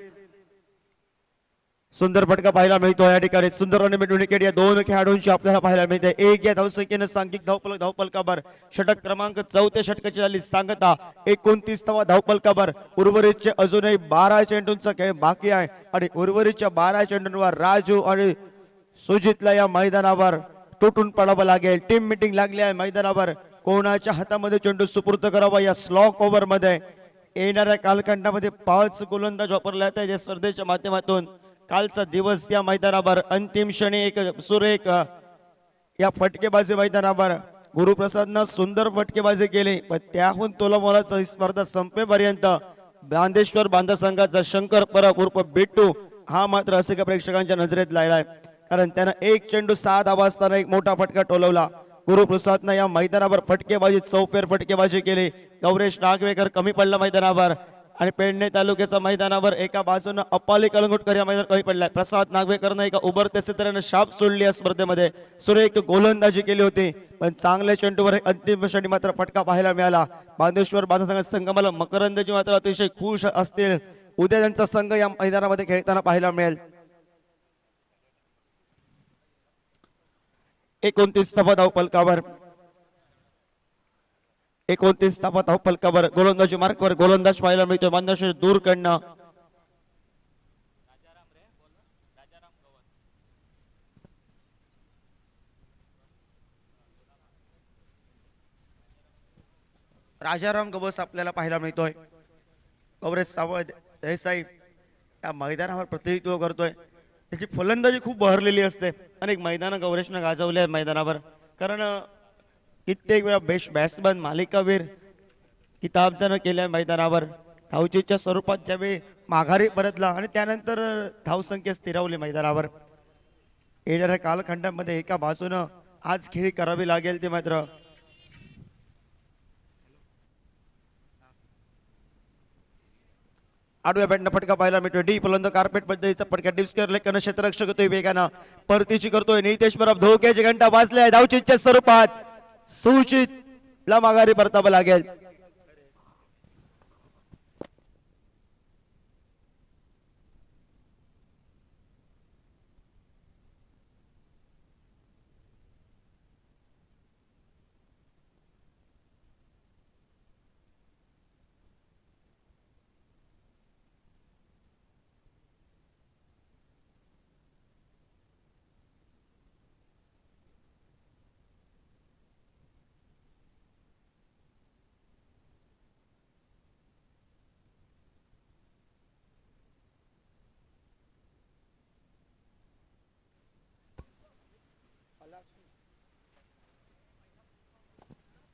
सुंदर फटका पाहायला मिळतो. या ठिकाणी सुंदर रनमेट विकेट या दोन खेळाडूंची आपल्याला पाहायला मिळते. या धावसंख्येनं सांघिक धावफलकावर षटक क्रमांक 4थ्या षटकाची झाली सांगता. 29 धावफलकावर. उर्वरितचे अजूनही 12 चेंडूंचा खेळ बाकी आहे आणि उर्वरितच्या 12 चेंडूंवर राजू आणि सुजितला या मैदानावर तुटून पडावं लागेल. टीम मिटिंग लागली आहे मैदानावर. कोणाच्या हातामध्ये चेंडू सुपूर्द करावा या स्लॉक ओव्हर मध्ये. येणाऱ्या कालखंडामध्ये 5 गोलंदाज वापरले जात आहेत या स्पर्धेच्या माध्यमातून. कालचा दिवस या मैदानावर अंतिम क्षणी एक सुरेख या फटकेबाजी मैदानावर गुरुप्रसादनं सुंदर फटकेबाजी केली. पण त्याहून तोलामोलाचं ही स्पर्धा संपेपर्यंत बांदेश्वर बांधा संघाचा शंकर परब उर्फ बिट्टू हा मात्र असे का प्रेक्षकांच्या नजरेत लागलाय. कारण त्यानं एक चेंडू 6 धावा असताना एक मोठा फटका टोलवला. गुरुप्रसादनं या मैदानावर फटकेबाजी चौफेर फटकेबाजी केली. गौरेश नागवेकर कमी पडला मैदानावर आणि पेडणे तालुक्याच्या मैदानावर एका बाजूनं अप्पाली कलंगुटकर या मैदानावर कमी पडलाय. प्रसाद नागवेकरनं एका उभरत्या सिताऱ्यानं शाप सोडली या स्पर्धेमध्ये. सुरेख गोलंदाजी केली होती पण चांगल्या चेंडूवर अंतिम क्षणी मात्र फटका पाहायला मिळाला. बांदेश्वर बांधा संघ मला मकरंदजी मात्र अतिशय खुश असतील. उद्या त्यांचा संघ या मैदानामध्ये खेळताना पाहायला मिळेल. 29 धावफलकावर 29 धावफलकावर गोलंदाजी मार्कवर गोलंदाज पाहायला मिळतोय. बांदेश्वर दूर कडनं राजाराम गवस आपल्याला पाहायला मिळतोय. कवरेज सावळ देसाई या मैदानावर प्रतिनिधित्व करतोय. त्याची फलंदाजी खूप बहरलेली असते. अनेक मैदानं गौरेशनं गाजवले आहेत मैदानावर. कारण कित्येक वेळा बेस्ट बॅट्समन मालिकावीर किताबजानं केल्या मैदानावर. धावचीच्या स्वरूपात ज्यावेळी माघारी परतला आणि त्यानंतर धावसंख्या स्थिरावली मैदानावर. येणाऱ्या कालखंडामध्ये एका बाजूनं आज खेळी करावी लागेल ते मात्र आडव्या बॅटनं फटका पाहायला मिळतोय. डी फलंद कार्पेट पद्धतीचा फटका डिस्कर लेखन क्षेत्ररक्षक होतोय वेगानं. परतीची करतोय नितेश परब. धोक्याची घंटा वाजल्या. धावचीच्या स्वरूपात सूचित ला माघारी परतावं लागेल.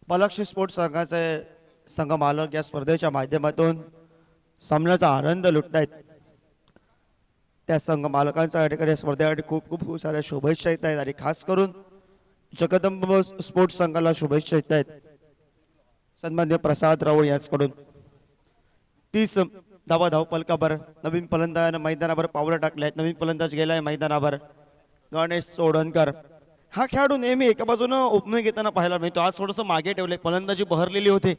पलक्षी स्पोर्ट्स संघाचे संघ मालक या स्पर्धेच्या माध्यमातून सामन्याचा आनंद लुटतायत. त्या संघ मालकांचा या ठिकाणी स्पर्धेसाठी खूप खूप खूप साऱ्या शुभेच्छा येत आहेत आणि खास करून जगदंब स्पोर्ट्स संघाला शुभेच्छा येत आहेत सन्मान्य प्रसाद राऊळ यांच्याकडून. 30 धावा धावपलकावर नवीन फलंदाजानं मैदानावर पावलं टाकले आहेत. नवीन फलंदाज गेलाय मैदानावर गणेश चोडणकर. हा खेळाडू नेहमी एका बाजूनं ओपनिंग घेताना पाहायला मिळतो. आज थोडंसं मागे ठेवलंय, फलंदाजी बहरलेली होती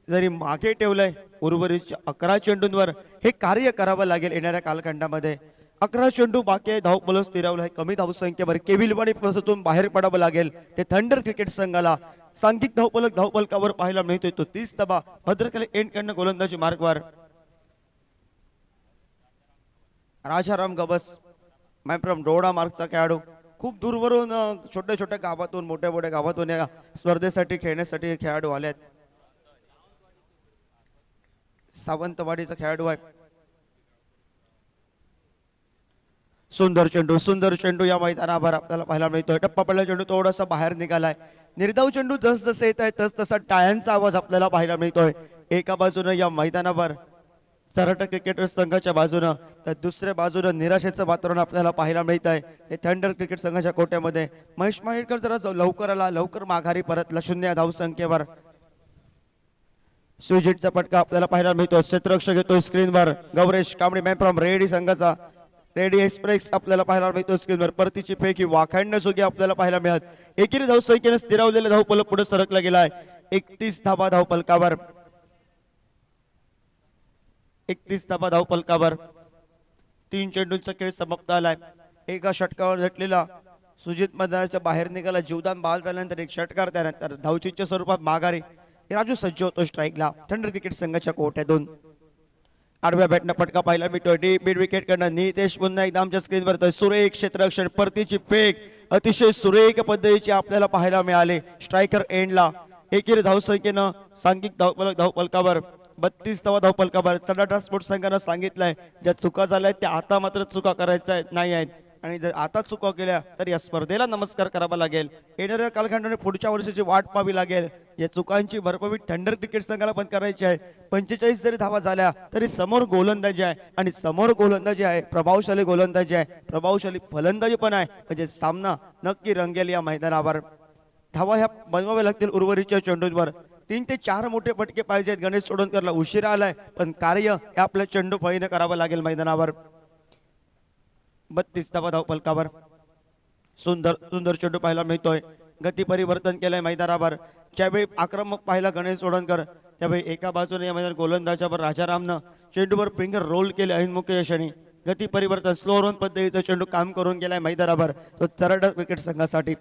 जरी मागे ठेवलंय. उर्वरित 11 चेंडूंवर हे कार्य करावं लागेल येणाऱ्या कालखंडामध्ये. 11 चेंडू बाकी आहे, धावफलक स्थिरावलं आहे कमी धावसंख्येवर. केविलवाणी परिस्थितीतून बाहेर पडावं लागेल ते थंडर क्रिकेट संघाला. सांघिक धावपलकावर पाहायला मिळतोय तो 30 धावा. भद्रकाली एंडकडनं गोलंदाजी मार्गवर राजाराम गबस मॅप्रम डोडा मार्गचा खेळाडू. खूप दूरवरून छोट्या छोट्या गावातून मोठ्या मोठ्या गावातून या स्पर्धेसाठी खेळण्यासाठी हे खेळाडू आले आहेत. सावंतवाडीचा खेळाडू आहे. सुंदर चेंडू या मैदानावर आपल्याला पाहायला मिळतोय. टप्पा पडला चेंडू थोडासा बाहेर निघालाय. निर्धाव चेंडू जसजसे येत आहे तसतसा टाळ्यांचा आवाज आपल्याला पाहायला मिळतोय. एका बाजूने या मैदानावर सराटा क्रिकेटर संघाच्या बाजूनं तर दुसऱ्या बाजूनं निराशेचं वातावरण आपल्याला पाहायला मिळत आहे. हे थंडर क्रिकेट संघाच्या कोट्यामध्ये महेश माहेरकर जरा लवकर आला, लवकर माघारी परतला 0 धावसंख्येवर. स्विजिटचा पटका आपल्याला पाहायला मिळतो. क्षेत्ररक्षक येतोय स्क्रीनवर गौरेश कांबळे मॅप्रॉम रेडी संघाचा. रेडी एक्सप्रेस आपल्याला पाहायला मिळतो स्क्रीनवर. परतीची फेकी वाखाणण्या जोगी आपल्याला पाहायला मिळत. एकेरी धावसंख्येने स्थिरावलेला धावफलक पुढे सरकला गेलाय. 31 धावा धावफलकावर. 31 धावा धावफलकावर. 3 चेंडूंचा खेळ समाप्त आलाय. एका षटकावर झटलेला सुजित मैदानाच्या बाहेर निघाला. जीवदान बहाल झाल्यानंतर एक षटकार, त्यानंतर धावचीच्या स्वरूपात माघारी. राजू सज्ज होतो स्ट्राईकला थंडर क्रिकेट संघाच्या कोट्यातून. आडव्या बॅटनं फटका पाहायला मिळतोय. डीप मिड विकेट कडनं नितेश पुन्हा एकदा आमच्या स्क्रीनवर येतोय. सुरेख क्षेत्ररक्षण, परतीची फेक अतिशय सुरेख पद्धतीची आपल्याला पाहायला मिळाले. स्ट्रायकर एंडला. एकेरी धावसंख्येनं सांघिक धावपलकावर 32 धावा धावपलकावर. चढाटा स्पोर्ट्स संघानं सांगितलंय ज्या चुका झाल्या त्या आता मात्र चुका करायच्या नाही आहेत आणि जर आता चुका केल्या तर या स्पर्धेला नमस्कार करावा लागेल. येणाऱ्या कालखंडाने पुढच्या वर्षाची वाट पाहावी लागेल. या चुकांची भरपाई थंडर क्रिकेट संघाला पण करायची आहे. 45 जरी धावा झाल्या तरी समोर गोलंदाजी आहे आणि समोर गोलंदाजी आहे, प्रभावशाली गोलंदाजी आहे, प्रभावशाली फलंदाजी पण आहे. म्हणजे सामना नक्की रंगेल या मैदानावर. धावा ह्या बनवाव्या लागतील उर्वरितच्या चेंडूंवर. 3 ते 4 मोठे फटके पाहिजेत. गणेश चोडणकरला उशिरा आलाय पण कार्य हे आपल्या चेंडू फळीने करावं लागेल मैदानावर. 32 धावा धावपलकावर. सुंदर चेंडू पाहायला मिळतोय. गती परिवर्तन केलंय मैदानावर. ज्यावेळी आक्रमक पाहिला गणेश चोडणकर त्यावेळी एका बाजूने या मैदान गोलंदाजावर राजारामनं चेंडूवर फिंगर रोल केले अहिनमुख यशाने. गती परिवर्तन स्लो रन पद्धतीचा चेंडू काम करून गेलाय मैदानावर तो चरडा क्रिकेट संघासाठी.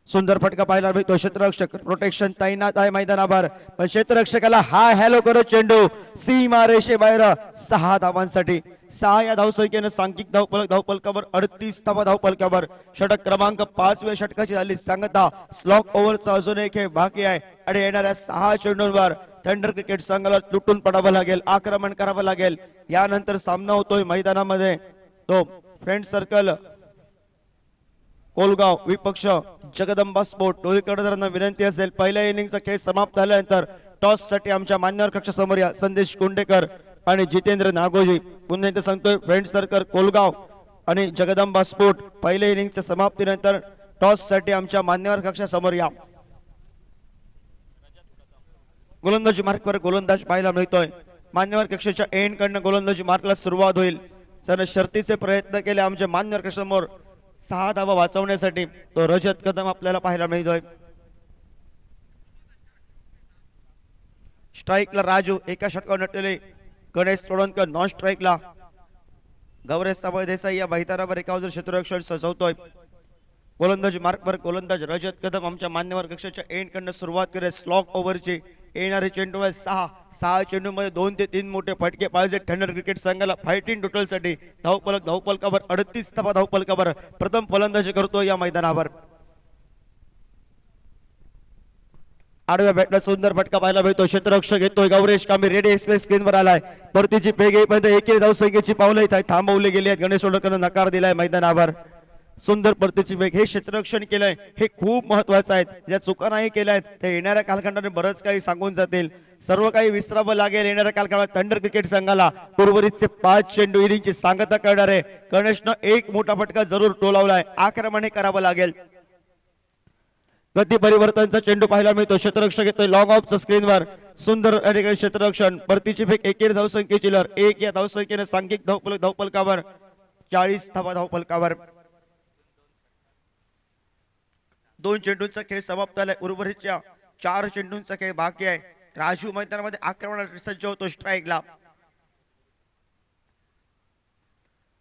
सुंदर फटका पाहायला मिळतो. क्षेत्ररक्षक प्रोटेक्शन तैनात आहे मैदानावर पण क्षेत्ररक्षकाला हाय हॅलो करत चेंडू सीमा रेषे बाहेर. 6 धावांसाठी. 6 या धावसंख्येनं सांघिक धावपलकावर 38 धावा धावपलकावर. षटक क्रमांक 5 व्या षटकाची झाली सांगता. स्लॉक ओव्हरचा अजून एक खेळ बाकी आहे आणि येणाऱ्या 6 चेंडूंवर थंडर क्रिकेट संघाला लुटून पडावं लागेल, आक्रमण करावं लागेल. यानंतर सामना होतोय मैदानामध्ये तो फ्रेंड सर्कल कोलगाव विपक्ष जगदंबा स्पोर्ट. दोन्ही कर्णधारांना विनंती असेल पहिल्या इनिंगचा खेळ समाप्त झाल्यानंतर टॉस साठी आमच्या मान्यवर कक्षासमोर या संदेश कुंडेकर आणि जितेंद्र नागोजी. पुन्हा एकदा सांगतोय फ्रेंड सर्कल कोलगाव आणि जगदंबा स्पोर्ट पहिल्या इनिंगच्या समाप्तीनंतर टॉस साठी आमच्या मान्यवर कक्षासमोर या. गोलंदाजी मार्कवर गोलंदाज पाहायला मिळतोय. मान्यवर कक्षाच्या एंड कडनं गोलंदाजी मार्कला सुरुवात होईल. त्याने शर्तीचे प्रयत्न केले आमच्या मान्यवर कक्षासमोर 6 धावा वाचवण्यासाठी. तो रजत कदम आपल्याला पाहायला मिळतोय. स्ट्राईकला राजू. एका षटकावर नटलेले गणेश चोडणकर. नॉन स्ट्राईकला गौरेश साबळे देसाई या मैदानावर एकावर क्षेत्ररक्षण सजवतोय. गोलंदाजी मार्कवर गोलंदाज रजत कदम आमच्या मान्यवर कक्षाच्या एंड कडनं सुरुवात करे. स्लॉक ओव्हरची येणारे चेंडू आहे 6 चेंडू मध्ये 2 ते 3 मोठे फटके पाहिजे थंडर क्रिकेट संघाला. 15 टोटल साठी. धावपलकावर 38 धावा धावपलकावर प्रथम फलंदाजी करतोय या मैदानावर. आडव्या बॅटला सुंदर फटका पाहायला मिळतो. क्षेत्ररक्षक येतोय गौरेश कांबळे. रेडी एक्सप्रेस स्क्रीनवर आलाय. परतीची फेक येईपर्यंत एकेरी धावसंख्येची पावलं इथे थांबवली गेली आहेत. गणेश चोडणकरनं नकार दिलाय मैदानावर. सुंदर परतीची वेग हे क्षेत्ररक्षण केलंय हे खूप महत्वाचं आहे. ज्या चुका नाही केल्या आहेत त्या येणाऱ्या कालखंडाने बरंच काही सांगून जातील. सर्व काही विसरावं लागेल येणाऱ्या कालखंडात. थंडर क्रिकेट संघाला उर्वरितचे 5 चेंडू इनिंगची सांगता करणार आहे. गणेशनं एक मोठा फटका जरूर टोलावलाय. आक्रमण हे करावं लागेल. गती परिवर्तनचा चेंडू पाहायला मिळतो. क्षेत्ररक्षक येतोय लॉंग ऑफच्या स्क्रीनवर. सुंदर क्षेत्ररक्षण. परतीची फेक एकेरी धावसंख्येची लहर 1 या धावसंख्येने सांघिक धावफलकावर 40 धावा धावफलकावर. 2 चेंडूंचा खेळ समाप्त झालाय. उर्वरितच्या 4 चेंडूंचा खेळ बाकी आहे. राजू मैदानामध्ये आक्रमणासाठी सज्ज होतो. स्ट्राईकला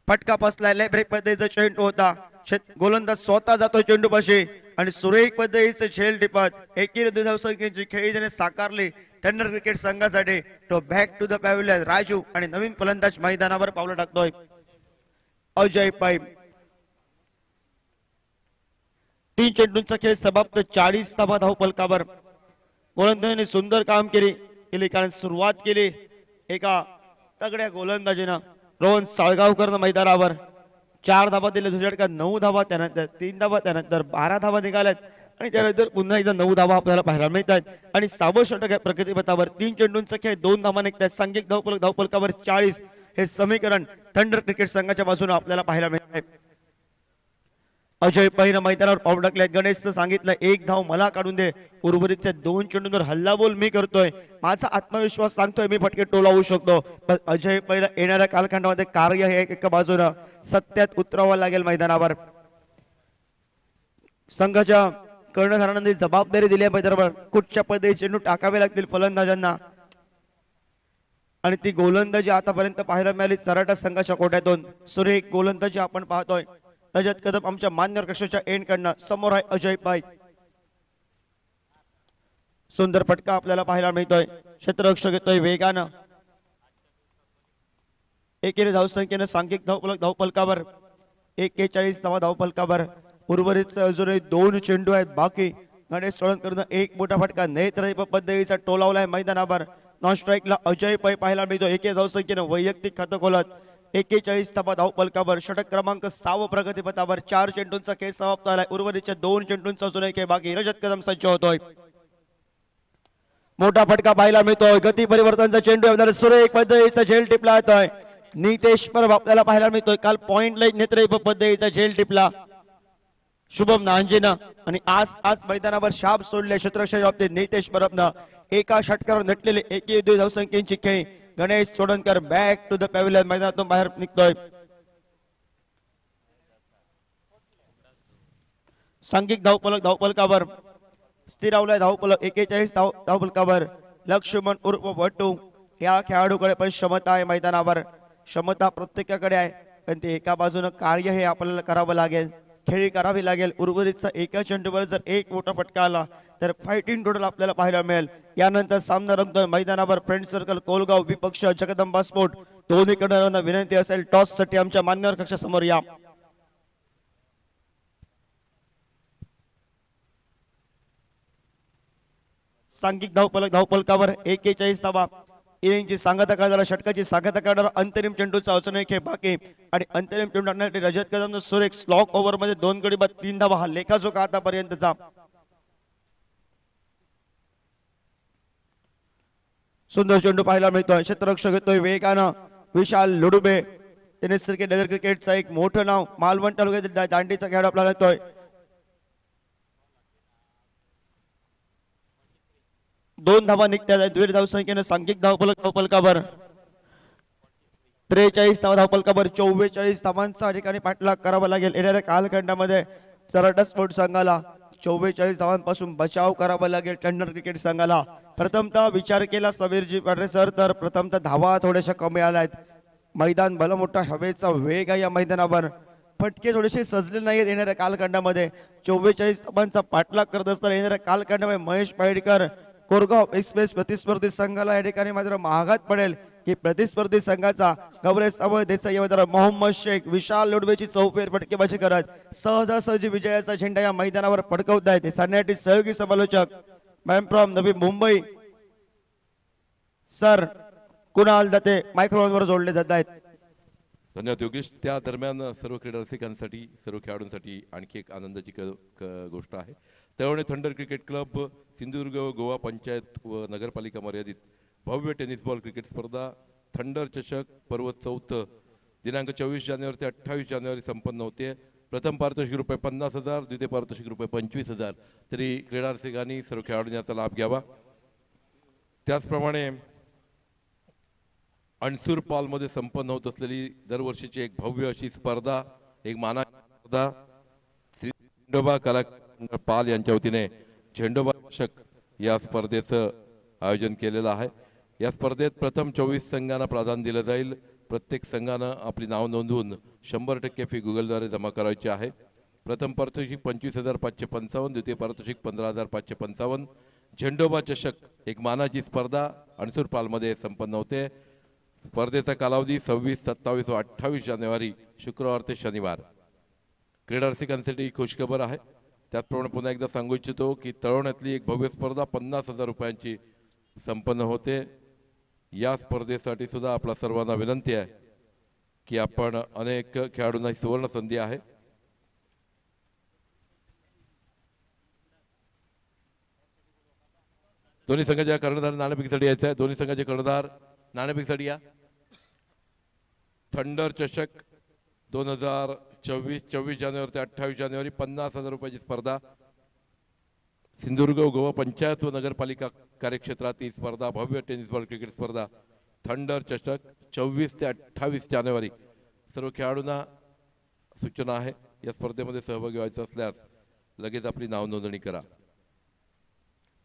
फटका बसलाय. लेग ब्रेक पद्धतीचा चेंडू होता. गोलंदाज स्वतः जातो चेंडू पाशी आणि सुरेख पद्धतीचे झेल टिपत एकेरी धावसंख्येची खेळी ज्याने साकारली थंडर क्रिकेट संघासाठी तो back to the pavilion. Raju आणि नवीन फलंदाज मैदानावर पावलं टाकतोय अजय पै. 3 चेंडूंचा खेळ समाप्त. 40 धावा धावफलकावर. गोलंदाजाने सुंदर काम केली कारण सुरुवात केली एका तगड्या गोलंदाजीनं. रोहन साळगावकर मैदानावर 4 धावा दिले. दुसऱ्या षटकात 9 धावा, त्यानंतर 3 धावा, त्यानंतर 12 धावा निघाल्यात आणि त्यानंतर पुन्हा एकदा 9 धावा आपल्याला पाहायला मिळत आहेत. आणि 6वं षटक आहे प्रगतीपथावर. 3 चेंडूंचा खेळ 2 धावा निघतात. सांघिक धावफलकावर 40 हे समीकरण थंडर क्रिकेट संघाच्या बाजूने आपल्याला पाहायला मिळत आहे. अजय पहिनं मैदानावर पाऊल टाकले. गणेशचं सांगितलं 1 धाव मला काढून दे. उर्वरितच्या 2 चेंडूंवर हल्लाबोल मी करतोय. माझा आत्मविश्वास सांगतोय मी फटके टोलावू शकतो. पण अजय पहिला येणाऱ्या कालखंडामध्ये कार्य हे एका बाजूनं सत्यात उतरावं लागेल मैदानावर. संघाच्या कर्णधारांनी जबाबदारी दिली आहे मैदानावर. कुठच्या पद्धतीने चेंडू टाकावे लागतील फलंदाजांना आणि ती गोलंदाजी आतापर्यंत पाहायला मिळाली चराटा संघाच्या कोट्यातून. सुरेख गोलंदाजी आपण पाहतोय. रजत कदम आमच्या मान्यवर कक्षाच्या एंड कडनं. समोर आहे अजय पाय. सुंदर फटका आपल्याला पाहायला मिळतोय. क्षेत्ररक्षक येतोय वेगानं. एकेरी धावसंख्येनं सांघिक धावफलकावर 41 धावा धावफलकावर. उर्वरित अजूनही 2 चेंडू आहेत बाकी. गणेश सोळंकरनं एक मोठा फटका नेत्रदीप पद्धतीचा टोलावलाय मैदानावर. नॉन स्ट्राईकला अजय पै पाहायला मिळतो. एकेरी धावसंख्येनं वैयक्तिक खातं खोलत 41 धावा धावफलकावर. षटक क्रमांक 6 प्रगतीपथावर. 4 चेंडूंचा खेळ समाप्त झालाय. उर्वरितच्या 2 चेंडूंचा अजूनही खेळ बाकी. रजत कदम सज्ज होतोय. मोठा फटका पाहायला मिळतोय. गती परिवर्तनचा चेंडू सुरेख पद्धतीचा झेल टिपला येतोय. नितेश परब आपल्याला पाहायला मिळतोय. काल पॉइंट लाईन नेत्रदीप पद्धतीचा झेल टिपला शुभम नांजेनं आणि आज मैदानावर शाप सोडले क्षेत्ररक्षण बाबतीत नितेश परबनं. एका षटकावर नटलेले एकेरी धावसंख्येची खेळी. Ganesh Sodankar back to the pavilion मैदानातून बाहेर निघतोय. सांघिक धावफलकावर स्थिरावलाय धावफलक 41 धावफलकावर. लक्ष्मण उर्फ वटू या खेळाडूकडे पण क्षमता आहे मैदानावर. क्षमता प्रत्येकाकडे आहे पण ते एका बाजूनं कार्य हे आपल्याला करावं लागेल. खेळी करावी लागेल. उर्वरितचा एका चेंडूवर जर एक मोठा फटका आला तर फायटिंग टोटल आपल्याला पाहायला मिळेल. यानंतर सामना रंगतोय मैदानावर. फ्रेंड सर्कल कोलगाव विपक्ष जगदंबा स्पोर्ट. दोन्ही कडून विनंती असेल टॉस साठी आमच्या मान्यवर कक्षा समोर या. सांघिक धावफलकावर 41 धावा. इनिंगची सांगता करणारा षटकाची सांगता करणारा अंतरिम चेंडूचा अजूनही खेळ बाकी आणि अंतरिम चेंडू टाकण्यासाठी रजत कदमनं सुरेख स्लॉक ओव्हर मध्ये 2 गडी बाद 3 धावा हा लेखाजोखा आतापर्यंतचा. सुंदर चेंडू पाहायला मिळतोय. क्षेत्ररक्षक येतोय वेगानं विशाल लुडुबे. टेनिस क्रिकेट लेदर क्रिकेटचा एक मोठं नाव. मालवण तालुक्यातील दांडीचा खेळ आपल्याला येतोय. दोन धावा निघतात. द्विर धावसंख्येनं सांघिक धावफलकावर 43 धावफलकावर 44 धावांचा ठिकाणी पाठलाग करावा लागेल. येणाऱ्या कालखंडामध्ये चराटा स्पोर्ट संघाला 44 धावांपासून बचाव करावा लागेल. थंडर क्रिकेट संघाला प्रथमतः विचार केला समीरजी पांढरे सर तर प्रथमतः धावा थोड्याशा कमी आल्या आहेत. मैदान भलमोठा हवेचा वेग आहे या मैदानावर. फटके थोडेसे सजले नाहीत येणाऱ्या कालखंडामध्ये. 44 धावांचा पाठलाग करत असताना येणाऱ्या कालखंडामध्ये महेश पायडकर कोरगाव एक्सप्रेस प्रतिस्पर्धी संघाला या ठिकाणी मात्र महागात पडेल की प्रतिस्पर्धी संघाचा कवरेज अभय देसाई मोहम्मद शेख विशाल लोडवेची चौफेर फटकेबाजी करत सहजासहजी विजयाचा झेंडा या मैदानावर फडकवत आहेत. सामन्यासाठी सहयोगी समालोचक ma'am from Navi Mumbai sir Kunal दत्ते मायक्रोफोनवर जोडले जात आहेत. धन्यवाद योगेश. त्या दरम्यान सर्व क्रीडा रसिकांसाठी सर्व खेळाडूंसाठी आणखी एक आनंदाची गोष्ट आहे. Talavane thunder cricket club, Sindhudurg व गोवा पंचायत व नगरपालिका मर्यादित भव्य टेनिस बॉल क्रिकेट स्पर्धा थंडर चषक पर्व 4 दिनांक 24 जानेवारी ते 28 जानेवारी संपन्न होते. प्रथम पारितोषिक रुपये 50,000, द्वितीय पारितोषिक रुपये 25,000. तरी क्रीडा रसिकांनी सर्व खेळाडूंनी याचा लाभ घ्यावा. त्याचप्रमाणे अणसूर पालमध्ये संपन्न होत असलेली दरवर्षीची एक भव्य अशी स्पर्धा, एक मानाची स्पर्धा श्री झेंडोबा कला पाल यांच्या वतीने झेंडोबा चषक या स्पर्धेचं आयोजन केलेलं आहे. या स्पर्धेत प्रथम 24 संघांना प्राधान्य दिलं जाईल. प्रत्येक संघानं आपली नाव नोंदवून 100% फी गुगलद्वारे जमा करायची आहे. प्रथम पारितोषिक 25,555, द्वितीय पारितोषिक 15,555. झेंडोबा चषक एक मानाची स्पर्धा अणसूर पालमध्ये संपन्न होते. स्पर्धेचा कालावधी 26, 27 व 28 जानेवारी शुक्रवार ते शनिवार. क्रीडा रसिकांसाठी ही खुशखबर आहे. त्याचप्रमाणे पुन्हा एकदा सांगू इच्छितो की तळवण्यातली एक भव्य स्पर्धा 50,000 रुपयांची संपन्न होते. या स्पर्धेसाठी सुद्धा आपला सर्वांना विनंती आहे की आपण अनेक खेळाडूंना सुवर्ण संधी आहे. दोन्ही संघाच्या कर्णधार नाणेफेकीसाठी यायचं आहे. दोन्ही संघाचे कर्णधार नाणेफेकीसाठी या. थंडर चषक 2024 24 जानेवारी ते 28 जानेवारी 50,000 रुपयाची स्पर्धा. सिंधुदुर्ग गोवा पंचायत व नगरपालिका कार्यक्षेत्रातील स्पर्धा भव्य टेनिस बॉल क्रिकेट स्पर्धा थंडर चषक 24 ते 28 जानेवारी. सर्व खेळाडूंना सूचना आहे, या स्पर्धेमध्ये सहभागी व्हायचं असल्यास लगेच आपली नाव नोंदणी करा.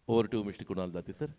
ओव्हर टू मिस्टर कुणाल जाते सर.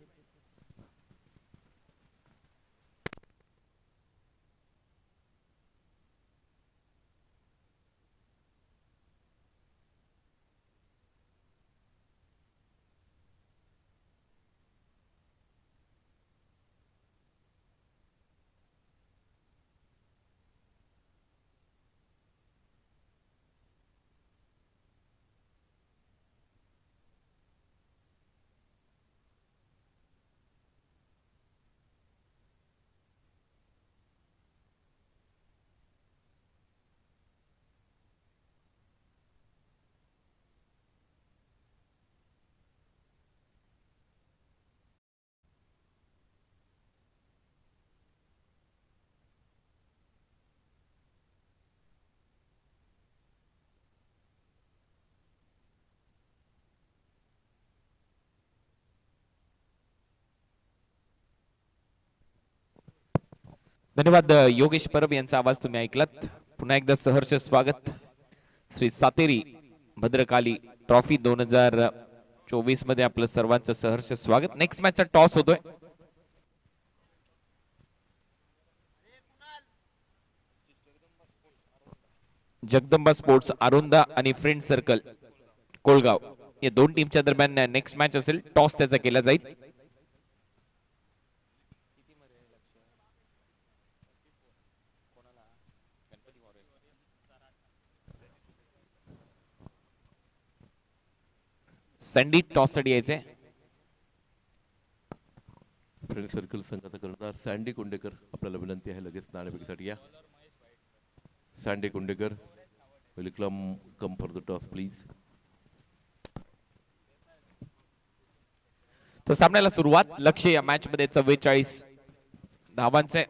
धन्यवाद योगेश परब यांचा आवाज तुम्ही ऐकलात. पुन्हा एकदा सहर्ष स्वागत. श्री सातेरी भद्रकाली ट्रॉफी 2024 मध्ये आपलं सर्वांचं सहर्ष स्वागत. नेक्स्ट मॅचचा टॉस होतोय. जगदंबा स्पोर्ट्स आरोंदा आणि फ्रेंड सर्कल कोळगाव या दोन टीमच्या दरम्यान नेक्स्ट मॅच असेल. टॉस त्याचा केला जाईल. सँडी टॉस साठी यायचे. फ्रेंड सर्कल संघाचा कर्णधार सँडी कुंडेकर, आपल्याला विनंती आहे लगेच नाणेफेकीसाठी या. Sandy Kundekar will come for the toss please. तर सामन्याला सुरुवात. लक्ष या मॅच मध्ये 44 धावांचे.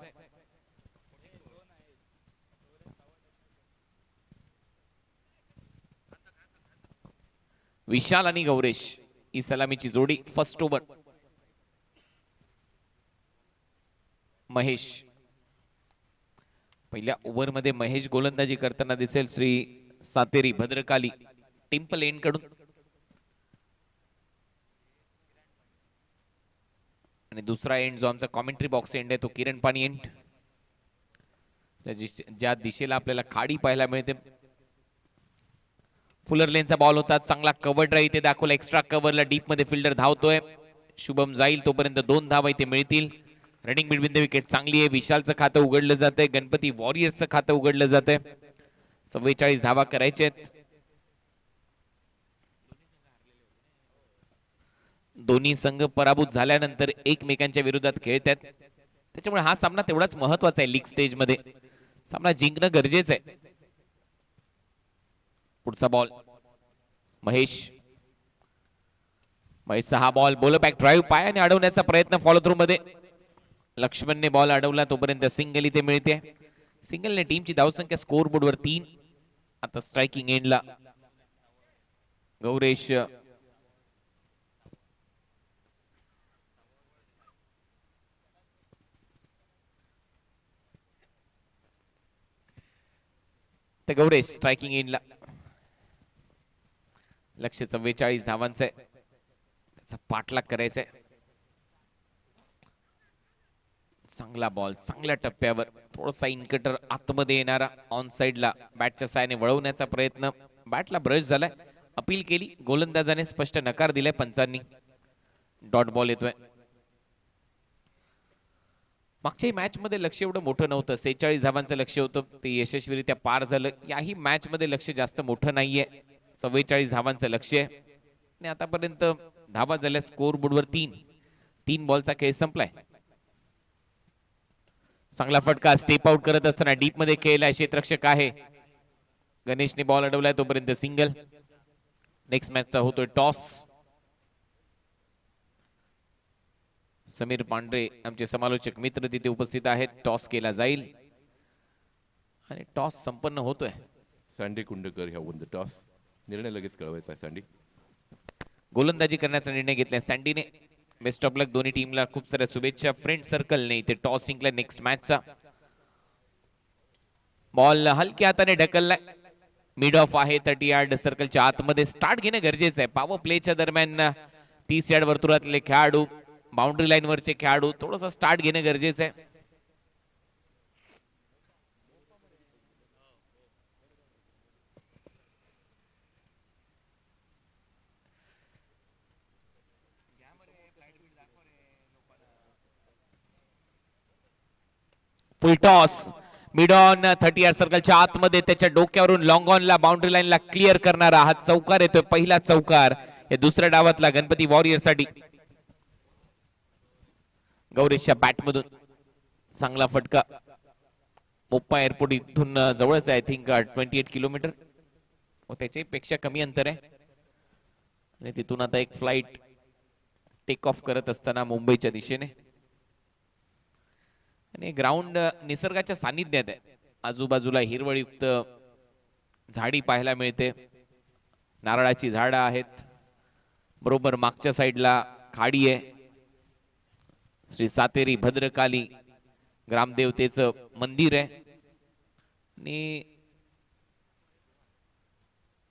विशाल आणि गौरेश ही सलामीची जोडी. First over Mahesh. पहिल्या ओव्हर मध्ये महेश गोलंदाजी करताना दिसेल श्री सातेरी भद्रकाली टिम्पल एंड कडून. आणि दुसरा एंड जो आमचा कॉमेंट्री बॉक्स एंड आहे तो किरण पाणी एंड. ज्या दिशेला आपल्याला खाडी पाहायला मिळते. फुलर लेनचा बॉल होता. चांगला कव्हर ड्राईव्ह इथे दाखवला. एक्स्ट्रा कव्हरला डीप मध्ये फिल्डर धावतोय. शुभम जाईल तोपर्यंत 2 धावा इथे मिळतील. रनिंग बिटवीन द विकेट चांगली आहे. विशालचं खातं उघडलं जातंय. गणपती वॉरियर्सचं खातं उघडलं जातंय. 44 धावा करायचे आहेत. दोन्ही संघ पराभूत झाल्यानंतर एकमेकांच्या विरोधात खेळतात. त्याच्यामुळे हा सामना तेवढाच महत्वाचा आहे लीग स्टेज मध्ये. सामना जिंकणं गरजेचं आहे. पुढचा बॉल महेश. महेशचा हा बॉल बॉल बॅक ड्राईव्ह पायाने अडवण्याचा प्रयत्न फॉलो थ्रू मध्ये. लक्ष्मणने बॉल अडवला तोपर्यंत सिंगल इथे मिळते. सिंगलने टीमची धावसंख्या स्कोर बोर्डवर 3. आता स्ट्रायकिंग एंडला गौरेश ते गौरेश स्ट्रायकिंग एंडला. लक्ष 44 धावांचं आहे. त्याचा पाठलाग करायचा आहे. चांगला बॉल चांगल्या टप्प्यावर थोडासा इनकटर आतमध्ये येणारा ऑन साइडला बॅटच्या साहाय्याने वळवण्याचा प्रयत्न. बॅटला ब्रश झालाय. अपील केली गोलंदाजाने स्पष्ट नकार दिलाय पंचांनी. डॉट बॉल येतोय. मागच्याही मॅच मध्ये लक्ष एवढं मोठं नव्हतं. 46 धावांचं लक्ष होतं ते यशस्वीरित्या पार झालं. याही मॅच मध्ये लक्ष जास्त मोठं नाहीये. 44 धावांचं लक्ष आहे आणि आतापर्यंत धावा झाल्या स्कोर बोर्डवर 3 बॉलचा खेळ संपलाय. चांगला फटका स्टेप आउट करत असताना डीप मध्ये खेळलाय क्षेत्ररक्षक आहे. गणेशने बॉल अडवलाय तोपर्यंत सिंगल. नेक्स्ट मॅचचा होतोय टॉस. समीर पांढरे आमचे समालोचक मित्र तिथे उपस्थित आहेत. टॉस केला जाईल आणि टॉस संपन्न होतोय. सँडी कुंडकर ह्या वन द टॉस. निर्णय लगेच कळवायचा आहे. सँडी गोलंदाजी करण्याचा निर्णय घेतलाय सँडीने. बेस्ट ऑफ लक दोन्ही टीमला. खूप साऱ्या शुभेच्छा. फ्रेंड सर्कलने इथे टॉस जिंकला नेक्स्ट मॅचचा. बॉल हलक्या हाताने ढकललाय. मिड ऑफ आहे 30 यार्ड सर्कलच्या आतमध्ये. स्टार्ट घेणं गरजेचं आहे. पॉवर प्लेच्या दरम्यान 30 यार्ड वर्तुळातले खेळाडू बाउंड्री लाईन वरचे खेळाडू थोडंसं स्टार्ट घेणं गरजेचं आहे. फुल टॉस मिड ऑन 30 यार्ड सर्कलच्या आतमध्ये त्याच्या डोक्यावरून लॉंग ऑनला बाउंड्री लाईनला क्लिअर करणारा हा चौकार येतोय. पहिला चौकार या दुसऱ्या डावातला गणपती वॉरियर साठी. गौरेशच्या बॅट मधून चांगला फटका. मोप्पा एअरपोर्ट इथून जवळच आहे. आय थिंक 28 किलोमीटर त्याच्यापेक्षा कमी अंतर आहे. आणि तिथून आता एक फ्लाइट टेक ऑफ करत असताना मुंबईच्या दिशेने. आणि ग्राउंड निसर्गाच्या सानिध्यात आहे. आजूबाजूला हिरवळयुक्त झाडी पाहायला मिळते. नारळाची झाडं आहेत. बरोबर मागच्या साईडला खाडी आहे. श्री सातेरी भद्रकाली ग्रामदेवतेचं मंदिर आहे. आणि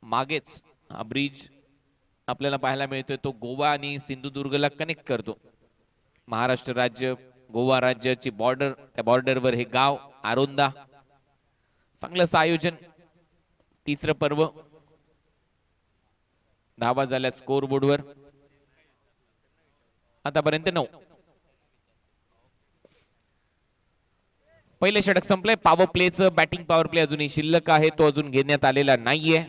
मागेच हा ब्रिज आपल्याला पाहायला मिळतोय. तो गोवा आणि सिंधुदुर्गला कनेक्ट करतो. महाराष्ट्र राज्य गोवा राज्याची बॉर्डर. त्या बॉर्डरवर हे गाव आरोंदा. चांगलं आयोजन. तिसरं पर्व. धावा झाल्या स्कोर बोर्डवर आतापर्यंत 9. पहिले षटक संपलंय. पॉवर प्लेचं बॅटिंग पॉवर प्ले अजूनही शिल्लक आहे. तो अजून घेण्यात आलेला नाहीये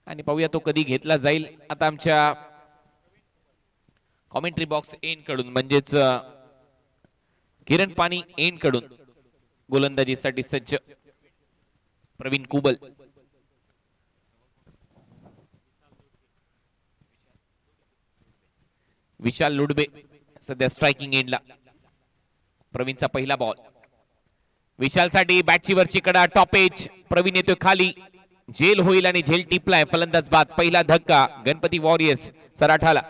आणि पाहूया तो कधी घेतला जाईल. आता आमच्या कॉमेंट्री बॉक्स एंड कडून म्हणजेच किरण पाणी एंड कडून गोलंदाजीसाठी सज्ज प्रवीण कुबल. विशाल लुडबे सध्या स्ट्रायकिंग एंडला. प्रवीणचा पहिला बॉल. विशाल साठी बॅटची वरची कडा टॉप एज. प्रवीण येतोय खाली. झेल होईल आणि झेल टिपलाय. फलंदाज बाद. पहिला धक्का गणपती वॉरियर्स सराठाला.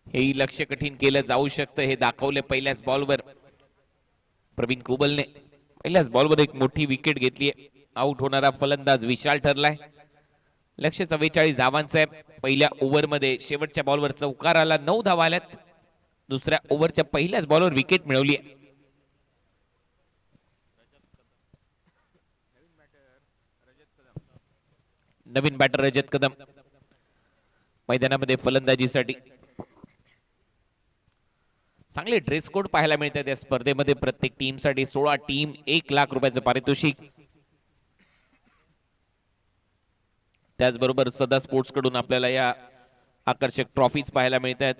हेही लक्ष कठीण केलं जाऊ शकतं हे दाखवले पहिल्याच बॉलवर प्रवीण कुबलने. पहिल्याच बॉलवर एक मोठी विकेट घेतली. आउट होणारा फलंदाज विशाल ठरलाय. लक्ष 44 धावांचं आहे. पहिल्या ओव्हरमध्ये शेवटच्या बॉलवर चौकार आला. 9 धावा आल्यात. दुसऱ्या ओव्हरच्या पहिल्याच बॉलवर विकेट मिळवली. नवीन बॅटर रजत कदम मैदानामध्ये फलंदाजीसाठी. चांगले ड्रेस कोड पाहायला मिळतात या स्पर्धेमध्ये. प्रत्येक टीम साठी 16 टीम 1 लाख रुपयाचं पारितोषिक. त्याचबरोबर सदा स्पोर्ट्स कडून आपल्याला या आकर्षक ट्रॉफीज पाहायला मिळत आहेत.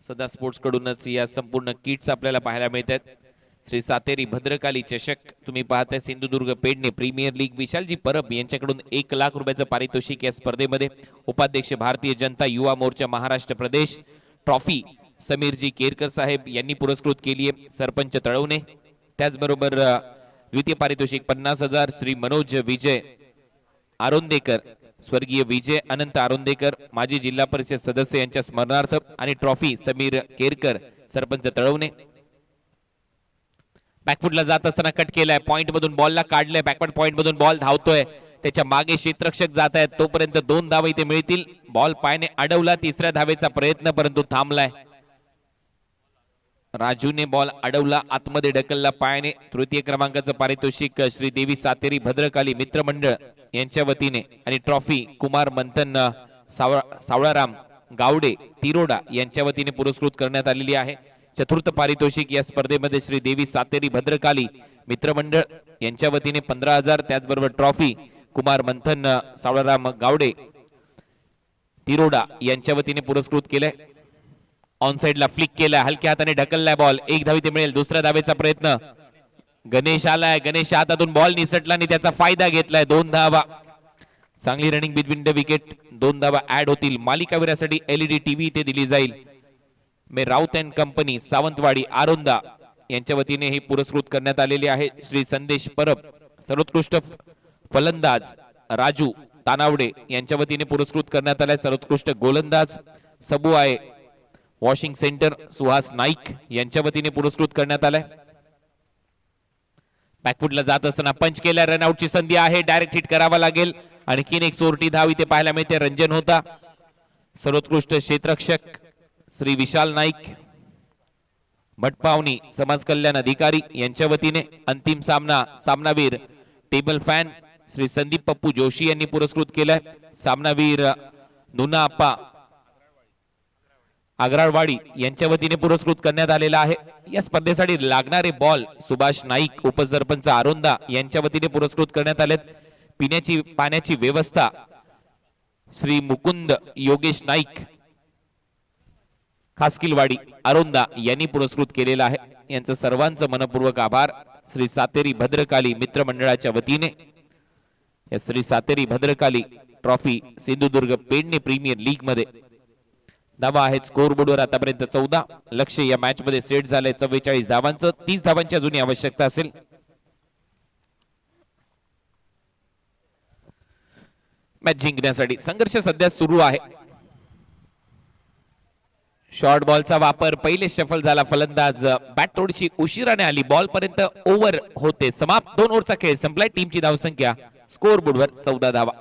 सदा स्पोर्ट्स कडूनच या संपूर्ण किट्स आपल्याला पाहायला मिळत आहेत. श्री सातेरी भद्रकाली चषक तुम्ही पाहताय. सिंधुदुर्ग पेडणे प्रीमियर लीग विशालजी परब यांच्याकडून 1 लाख रुपयाचं पारितोषिक या स्पर्धेमध्ये. उपाध्यक्ष भारतीय जनता युवा मोर्चा महाराष्ट्र प्रदेश. ट्रॉफी समीरजी केरकर साहेब यांनी पुरस्कृत केली आहे. सरपंच तळवणे. त्याचबरोबर द्वितीय पारितोषिक 50,000 श्री मनोज विजय आरोंदेकर, स्वर्गीय विजय अनंत आरोंदेकर माजी जिल्हा परिषद सदस्य यांच्या स्मरणार्थ. आणि ट्रॉफी समीर केरकर सरपंच तळवणे. बॅकफुटला जात असताना कट केलाय. पॉइंट मधून बॉलला काढलंय. बॅकवर्ड पॉइंट मधून बॉल धावतोय. त्याच्या मागे क्षेत्ररक्षक जात आहेत. तोपर्यंत 2 धावा इथे मिळतील. बॉल पायाने अडवला. तिसऱ्या धावेचा प्रयत्न परंतु थांबलाय. राजूने बॉल अडवला. आतमध्ये ढकलला पायाने. तृतीय क्रमांकाचं पारितोषिक श्री देवी सातेरी भद्रकाली मित्रमंडळ यांच्या वतीने. आणि ट्रॉफी कुमार मंथन सावळाराम गावडे तिरोडा यांच्या वतीने पुरस्कृत करण्यात आलेली आहे. चतुर्थ पारितोषिक या स्पर्धेमध्ये श्री देवी सातेरी भद्रकाली मित्रमंडळ यांच्या वतीने 15,000. त्याचबरोबर ट्रॉफी कुमार मंथन सावळाराम गावडे तिरोडा यांच्या वतीने पुरस्कृत केलंय. ऑन साइडला फ्लिक केलाय. हलक्या हाताने ढकललाय बॉल. 1 धाव इथे मिळेल. दुसऱ्या धावेचा प्रयत्न. गणेश आलाय. गणेश हातातून बॉल निसटला आणि त्याचा फायदा घेतलाय. 2 धावा. चांगली रनिंग बिटवीन द विकेट. 2 धावा ऍड होतील. मालिकावीरासाठी LED टीव्ही इथे दिली जाईल. मे राऊत अँड कंपनी सावंतवाडी आरोंदा यांच्या वतीने ही पुरस्कृत करण्यात आलेली आहे. श्री संदेश परब सर्वोत्कृष्ट फलंदाज राजू तानावडे यांच्या वतीने पुरस्कृत करण्यात आलाय. सर्वोत्कृष्ट गोलंदाज सबू आहे वॉशिंग सेंटर सुहास नाईक यांच्या वतीने पुरस्कृत करण्यात आलाय. बॅकफुटला जात असताना पंच केला. रनआउटची संधी आहे. डायरेक्ट हिट करावा लागेल. आणखीन एक चोरटी धाव इथे पाहायला मिळते. रंजन होता. सर्वोत्कृष्ट क्षेत्ररक्षक श्री विशाल नाईक भटपावनी समाज कल्याण अधिकारी यांच्या वतीने. अंतिम सामना सामनावीर टेबल फॅन श्री संदीप पप्पू जोशी यांनी पुरस्कृत केलाय. सामनावीर नुना आप्पा आग्राळवाडी यांच्या वतीने पुरस्कृत करण्यात आलेला आहे. या स्पर्धेसाठी लागणारे बॉल सुभाष नाईक उपसरपंच आरोंदा यांच्या वतीने पुरस्कृत करण्यात आलेत. पिण्याची पाण्याची व्यवस्था श्री मुकुंद योगेश नाईक खासकिलवाडी आरोंदा यांनी पुरस्कृत केलेला आहे. यांचं सर्वांचं मनपूर्वक आभार. श्री सातेरी भद्रकाली मित्रमंडळाच्या वतीने या Shri Sateri Bhadrakali trophy Sindhudurg Pedne premier league मध्ये. धावा आहेत स्कोर बोर्डवर आतापर्यंत 14. लक्ष या मॅच मध्ये सेट झालंय 44 धावांचं. 30 धावांची अजूनही आवश्यकता असेल. मॅच जिंकण्यासाठी संघर्ष सध्या सुरू आहे. शॉर्ट बॉलचा वापर. पहिले शफल झाला. फलंदाज बॅट थोडीशी उशिराने आली. बॉल पर्यंत ओव्हर होते. समाप्त. 2 ओव्हरचा खेळ संपलाय. टीमची धावसंख्या स्कोर बोर्डवर 14 धावा.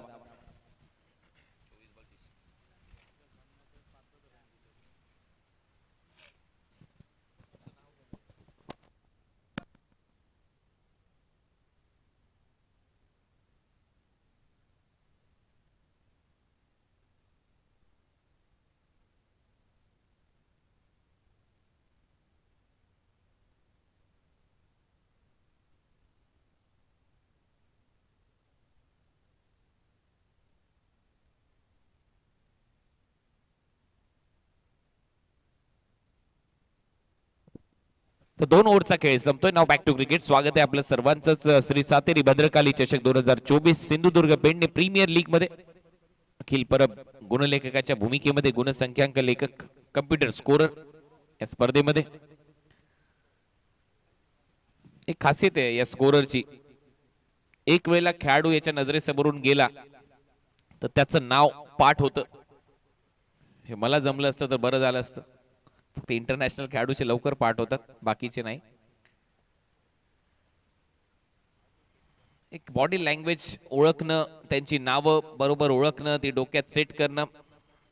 तर 2 ओव्हरचा खेळ संपतोय. नाव बॅक टू क्रिकेट. स्वागत आहे आपलं सर्वांचंच श्री सातेरी भद्रकाली चषक 2024 सिंधुदुर्ग पेडणे प्रीमियर लीग मध्ये. अखिल परब गुणलेखकाच्या भूमिकेमध्ये गुणसंख्याक लेखक कम्प्युटर स्कोरर या स्पर्धेमध्ये. एक खासियत आहे या स्कोररची. एक वेळेला खेळाडू याच्या नजरेसमोरून गेला तर त्याचं नाव पाठ होतं. हे मला जमलं असतं तर बरं झालं असतं. फक्त इंटरनॅशनल खेळाडूचे लवकर पाठ होतात, बाकीचे नाही. एक बॉडी लँग्वेज ओळखणं, त्यांची नावं बरोबर ओळखणं, ती डोक्यात सेट करणं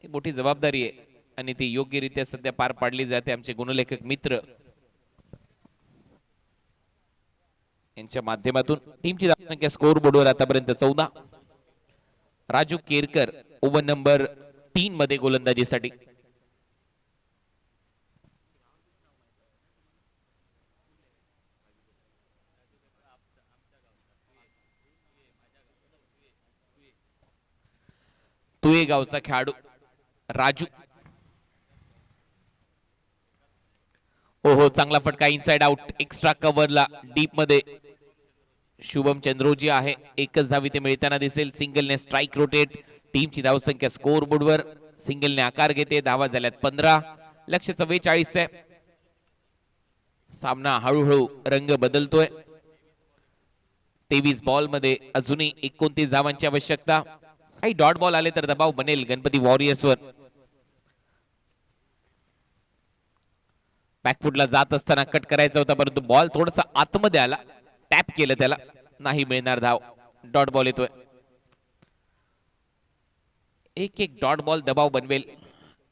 ही मोठी जबाबदारी आहे आणि ती योग्यरित्या सध्या पार पाडली जाते. आमचे गुणलेखक मित्र यांच्या माध्यमातून. टीमची धावसंख्या स्कोर बोर्डवर आतापर्यंत 14. राजू केरकर ओव्हर नंबर 3 मध्ये गोलंदाजीसाठी. तू गावचा खेळाडू राजू. हो चांगला फटका इनसाइड आउट एक्स्ट्रा कव्हरला डीप मध्ये शुभम चंद्रोजी आहे. एकच धाव इथे मिळताना दिसेल. सिंगलने स्ट्राइक रोटेट. टीमची धावसंख्या स्कोर बोर्डवर सिंगलने आकार घेते. धावा झाल्यात 15. लक्ष्य 44 आहे. सामना हळूहळू रंग बदलतोय. 23 बॉल मध्ये अजूनही 29 धावांची आवश्यकता. काही डॉट बॉल आले तर दबाव बनेल गणपती वॉरियर्सवर. बॅकफुटला जात असताना कट करायचा होता परंतु बॉल थोडासा आतमध्ये आला. टॅप केलं त्याला. नाही मिळणार धाव. डॉट बॉल येतोय. एक डॉट बॉल दबाव बनवेल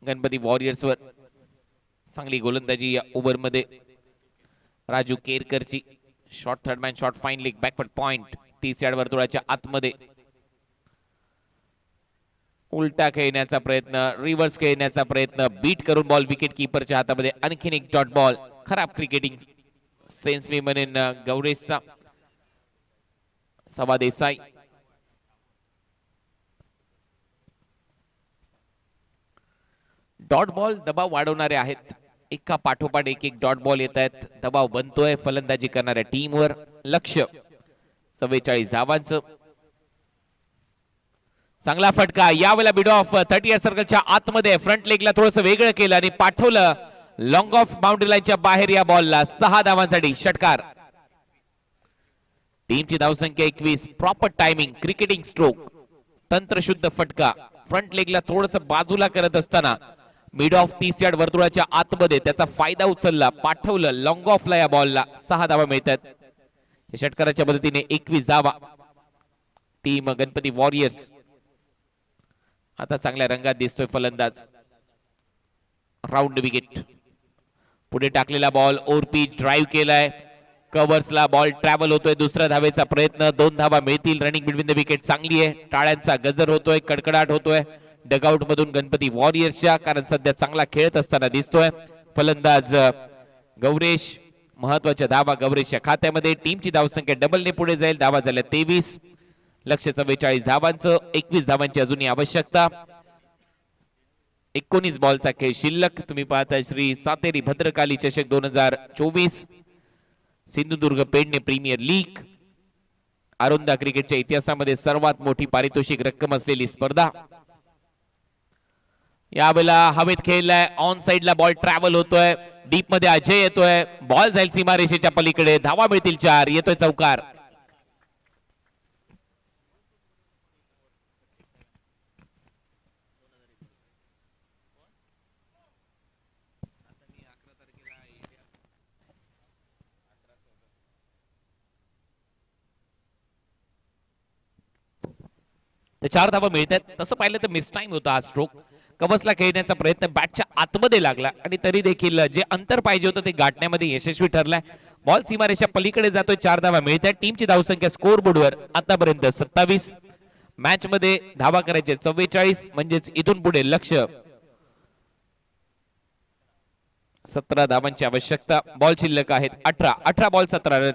गणपती वॉरियर्सवर. चांगली गोलंदाजी या ओव्हर मध्ये राजू केरकरची. Short third man short fine leg back foot point 30 yard वर्तुळाच्या आतमध्ये. उलटा खेळण्याचा प्रयत्न, रिव्हर्स खेळण्याचा प्रयत्न, बीट करून बॉल विकेट कीपरच्या हातामध्ये. आणखीन एक डॉट बॉल. खराब क्रिकेटिंग सेन्स मी म्हणेन गौरेशचा. सवा देसाई. डॉट बॉल दबाव वाढवणारे आहेत. एका पाठोपाठ एक डॉट बॉल येत आहेत. दबाव बनतोय फलंदाजी करणाऱ्या टीमवर. लक्ष 44 धावांचं. चांगला फटका यावेळेला बिड ऑफ 30 यार्ड सर्कलच्या आतमध्ये. फ्रंट लेगला थोडंसं वेगळं केलं आणि पाठवलं लॉंग ऑफ बाउंड्री लाईनच्या बाहेर. या बॉलला 6 धावांसाठी षटकार. टीमची धावसंख्या 21. Proper timing cricketing stroke. तंत्रशुद्ध फटका. फ्रंट लेगला थोडंसं बाजूला करत असताना मिड ऑफ 30 यार्ड वर्तुळाच्या आतमध्ये त्याचा फायदा उचलला. पाठवलं लॉंग ऑफला. या बॉलला 6 धावा मिळतात. षटकाराच्या मदतीने 21 धावा. टीम गणपती वॉरियर्स आता चांगल्या रंगात दिसतोय फलंदाज. Round wicket. पुढे टाकलेला बॉल ओव्हर पिच ड्राईव्ह केलाय. कव्हर्सला बॉल ट्रॅव्हल होतोय. दुसऱ्या धावेचा प्रयत्न. 2 धावा मिळतील. रनिंग बिटवीन द विकेट चांगली आहे. टाळ्यांचा गजर होतोय. कडकडाट होतोय डगआउट मधून गणपती वॉरियर्सच्या. कारण सध्या चांगला खेळत असताना दिसतोय फलंदाज गौरेश. महत्वाच्या धावा गौरेशच्या खात्यामध्ये. टीमची धावसंख्या डबलने पुढे जाईल. धावा झाल्या 23. लक्ष्य 44 धावांचं. 21 धावांची अजूनही आवश्यकता. 19 बॉलचा खेळ शिल्लक. तुम्ही पाहता श्री सातेरी भद्रकाली चषक 2024 सिंधुदुर्ग पेडणे प्रीमियर लीग. आरोंदा क्रिकेटच्या इतिहासामध्ये सर्वात मोठी पारितोषिक रक्कम असलेली स्पर्धा. यावेळेला हवेत खेळलाय. ऑन साइडला बॉल ट्रॅव्हल होतोय. डीप मध्ये अजय येतोय. बॉल जाईल सीमारेषेच्या पलीकडे. धावा मिळतील 4. येतोय चौकार. तर 4 धावा मिळतात. तसं पाहिलं तर मिस टाइम होता हा स्ट्रोक. कव्हर्सला खेळण्याचा प्रयत्न बॅटच्या आतमध्ये लागला आणि तरी देखील जे अंतर पाहिजे होतं ते गाठण्यामध्ये यशस्वी ठरलाय. बॉल सीमारेषा पलीकडे जातोय. 4 धावा मिळतात. टीमची धावसंख्या स्कोर बोर्डवर आतापर्यंत 27. मॅच मध्ये धावा करायचे 44. म्हणजेच इथून पुढे लक्ष्य 17 धावांची आवश्यकता. बॉल शिल्लक आहेत 18 बॉल 17 रन.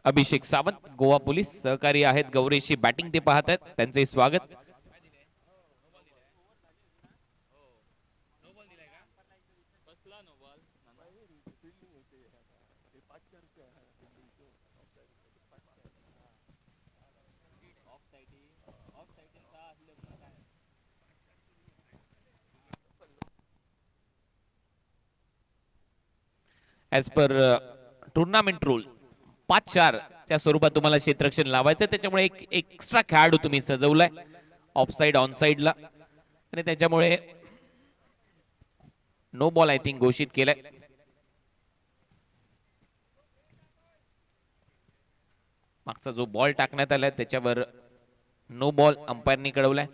अभिषेक सावंत गोवा पोलीस सहकारी आहेत. गौरेशची बॅटिंग ते पाहत आहेत. त्यांचे स्वागत. ॲज पर टुर्नामेंट रूल 5-4 च्या स्वरूपात तुम्हाला क्षेत्ररक्षण लावायचं, त्याच्यामुळे एक एक्स्ट्रा खेळाडू तुम्ही सजवलाय ऑफसाईड ऑनसाईडला आणि त्याच्यामुळे नो बॉल आय थिंक घोषित केलाय. मागचा जो बॉल टाकण्यात आलाय त्याच्यावर नो बॉल अंपायरनी कळवलाय.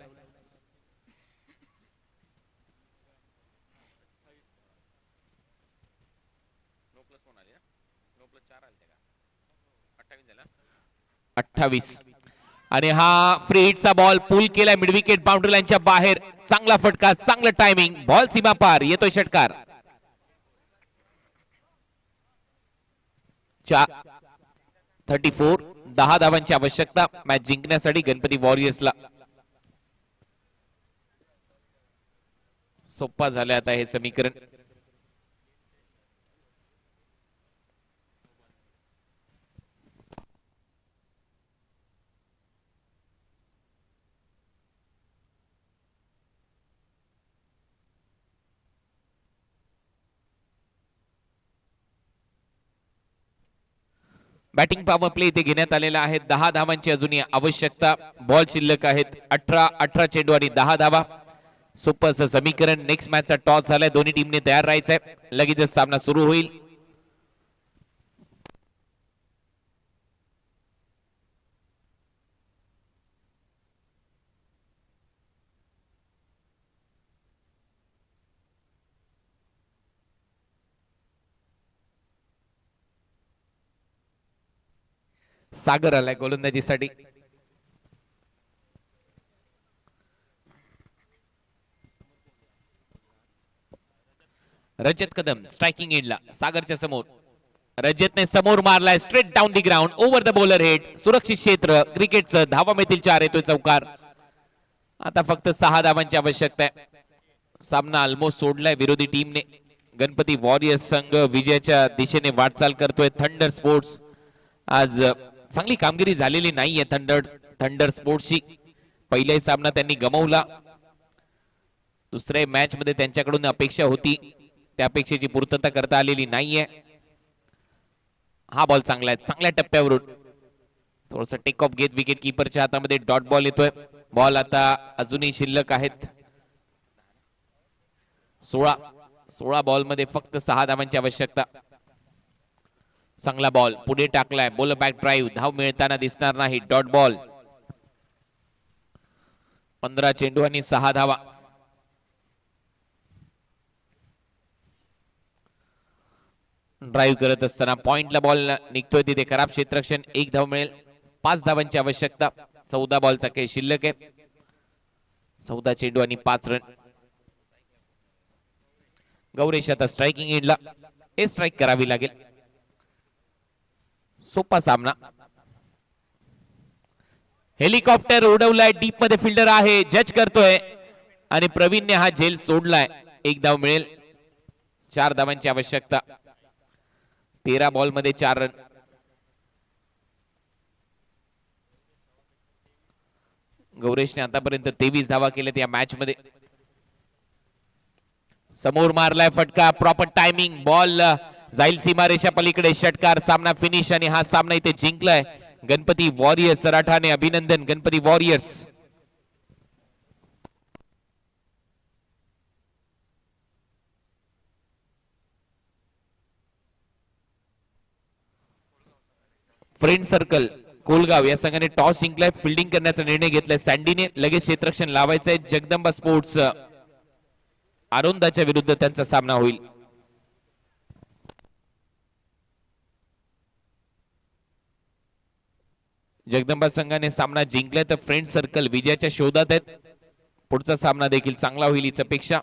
आणि हा फ्री हिटचा बॉल पुल केलाय मिड विकेट बाउंड्री लाईनच्या बाहेर. चांगला फटका, चांगलं टायमिंग, बॉल सीमा पार, येतोय षटकार. 34 10 धावांची आवश्यकता मॅच जिंकण्यासाठी गणपती वॉरियर्सला. सोपा झालं आता हे समीकरण. बॅटिंग पॉवर प्ले इथे घेण्यात आलेला आहे. 10 धावांची अजूनही आवश्यकता. बॉल शिल्लक आहेत 18 चेंडू आणि 10 धावा. सोपं असं समीकरण. नेक्स्ट मॅचचा टॉस झालाय, दोन्ही टीमने तयार राहायचंय. लगेचच सामना सुरू होईल. सागर आलाय गोलंदाजीसाठी. रजत कदम स्ट्रायकिंग एंडला सागरच्या समोर. रजतने समोर मारलाय straight down the ground over the bowler head. सुरक्षित क्षेत्र क्रिकेटचं. धावा मिळतील 4, येतोय चौकार. आता फक्त 6 धावांची आवश्यकता आहे. सामना ऑलमोस्ट सोडलाय विरोधी टीमने. गणपती वॉरियर्स संघ विजयाच्या दिशेने वाटचाल करतोय. थंडर स्पोर्ट्स आज चांगली कामगिरी झालेली नाहीये थंडर स्पोर्ट्सची. पहिलाही सामना त्यांनी गमावला. दुसऱ्या मॅच मध्ये त्यांच्याकडून अपेक्षा होती, त्या अपेक्षेची पूर्तता करता आलेली नाहीये. हा बॉल चांगला आहे, चांगल्या टप्प्यावरून थोडस टेक ऑफ घेत विकेट कीपरच्या हातामध्ये डॉट बॉल येतोय. बॉल आता अजूनही शिल्लक आहेत 16 बॉल मध्ये फक्त 6 धावांची आवश्यकता. चांगला बॉल पुढे टाकलाय. बॉल बॅक ड्राईव्ह, धाव मिळताना दिसणार नाही. Dot ball. 15 चेंडू आणि 6 धावा. ड्राईव्ह करत असताना पॉइंटला बॉल निघतोय तिथे खराब क्षेत्ररक्षण. 1 धाव मिळेल. 5 धावांची आवश्यकता. 14 बॉलचा खेळ शिल्लक आहे. 14 चेंडू आणि 5 रन. गौरेश आता स्ट्रायकिंग एंडला. हे स्ट्राईक करावी लागेल. सोपा सामना. हेलिकॉप्टर उडवलाय, डीप मध्ये फिल्डर आहे, जज करतोय आणि प्रवीणने हा झेल सोडलाय. 1 धाव मिळेल. 4 धावांची आवश्यकता. 13 बॉल मध्ये 4 रन. गौरेशने आतापर्यंत 23 धावा केल्यात या मॅच मध्ये. समोर मारलाय फटका, प्रॉपर टायमिंग, बॉल जाईल सीमारेषा पलीकडे. षटकार, सामना फिनिश आणि हा सामना इथे जिंकलाय गणपती वॉरियर्स. सराठाने अभिनंदन Ganpati warriors. Friend circle Kolgaon या संघाने टॉस जिंकलाय. फिल्डिंग करण्याचा निर्णय घेतलाय सँडीने. लगेच क्षेत्ररक्षण लावायचंय. जगदंबा स्पोर्ट्स आरोंदाच्या विरुद्ध त्यांचा सामना होईल. जगदंबा संघाने सामना जिंकलाय तर फ्रेंड सर्कल विजयाच्या शोधात आहेत. पुढचा सामना देखील चांगला होईल हीच अपेक्षा.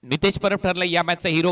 नितेश परब ठरला या मॅचचा हिरो.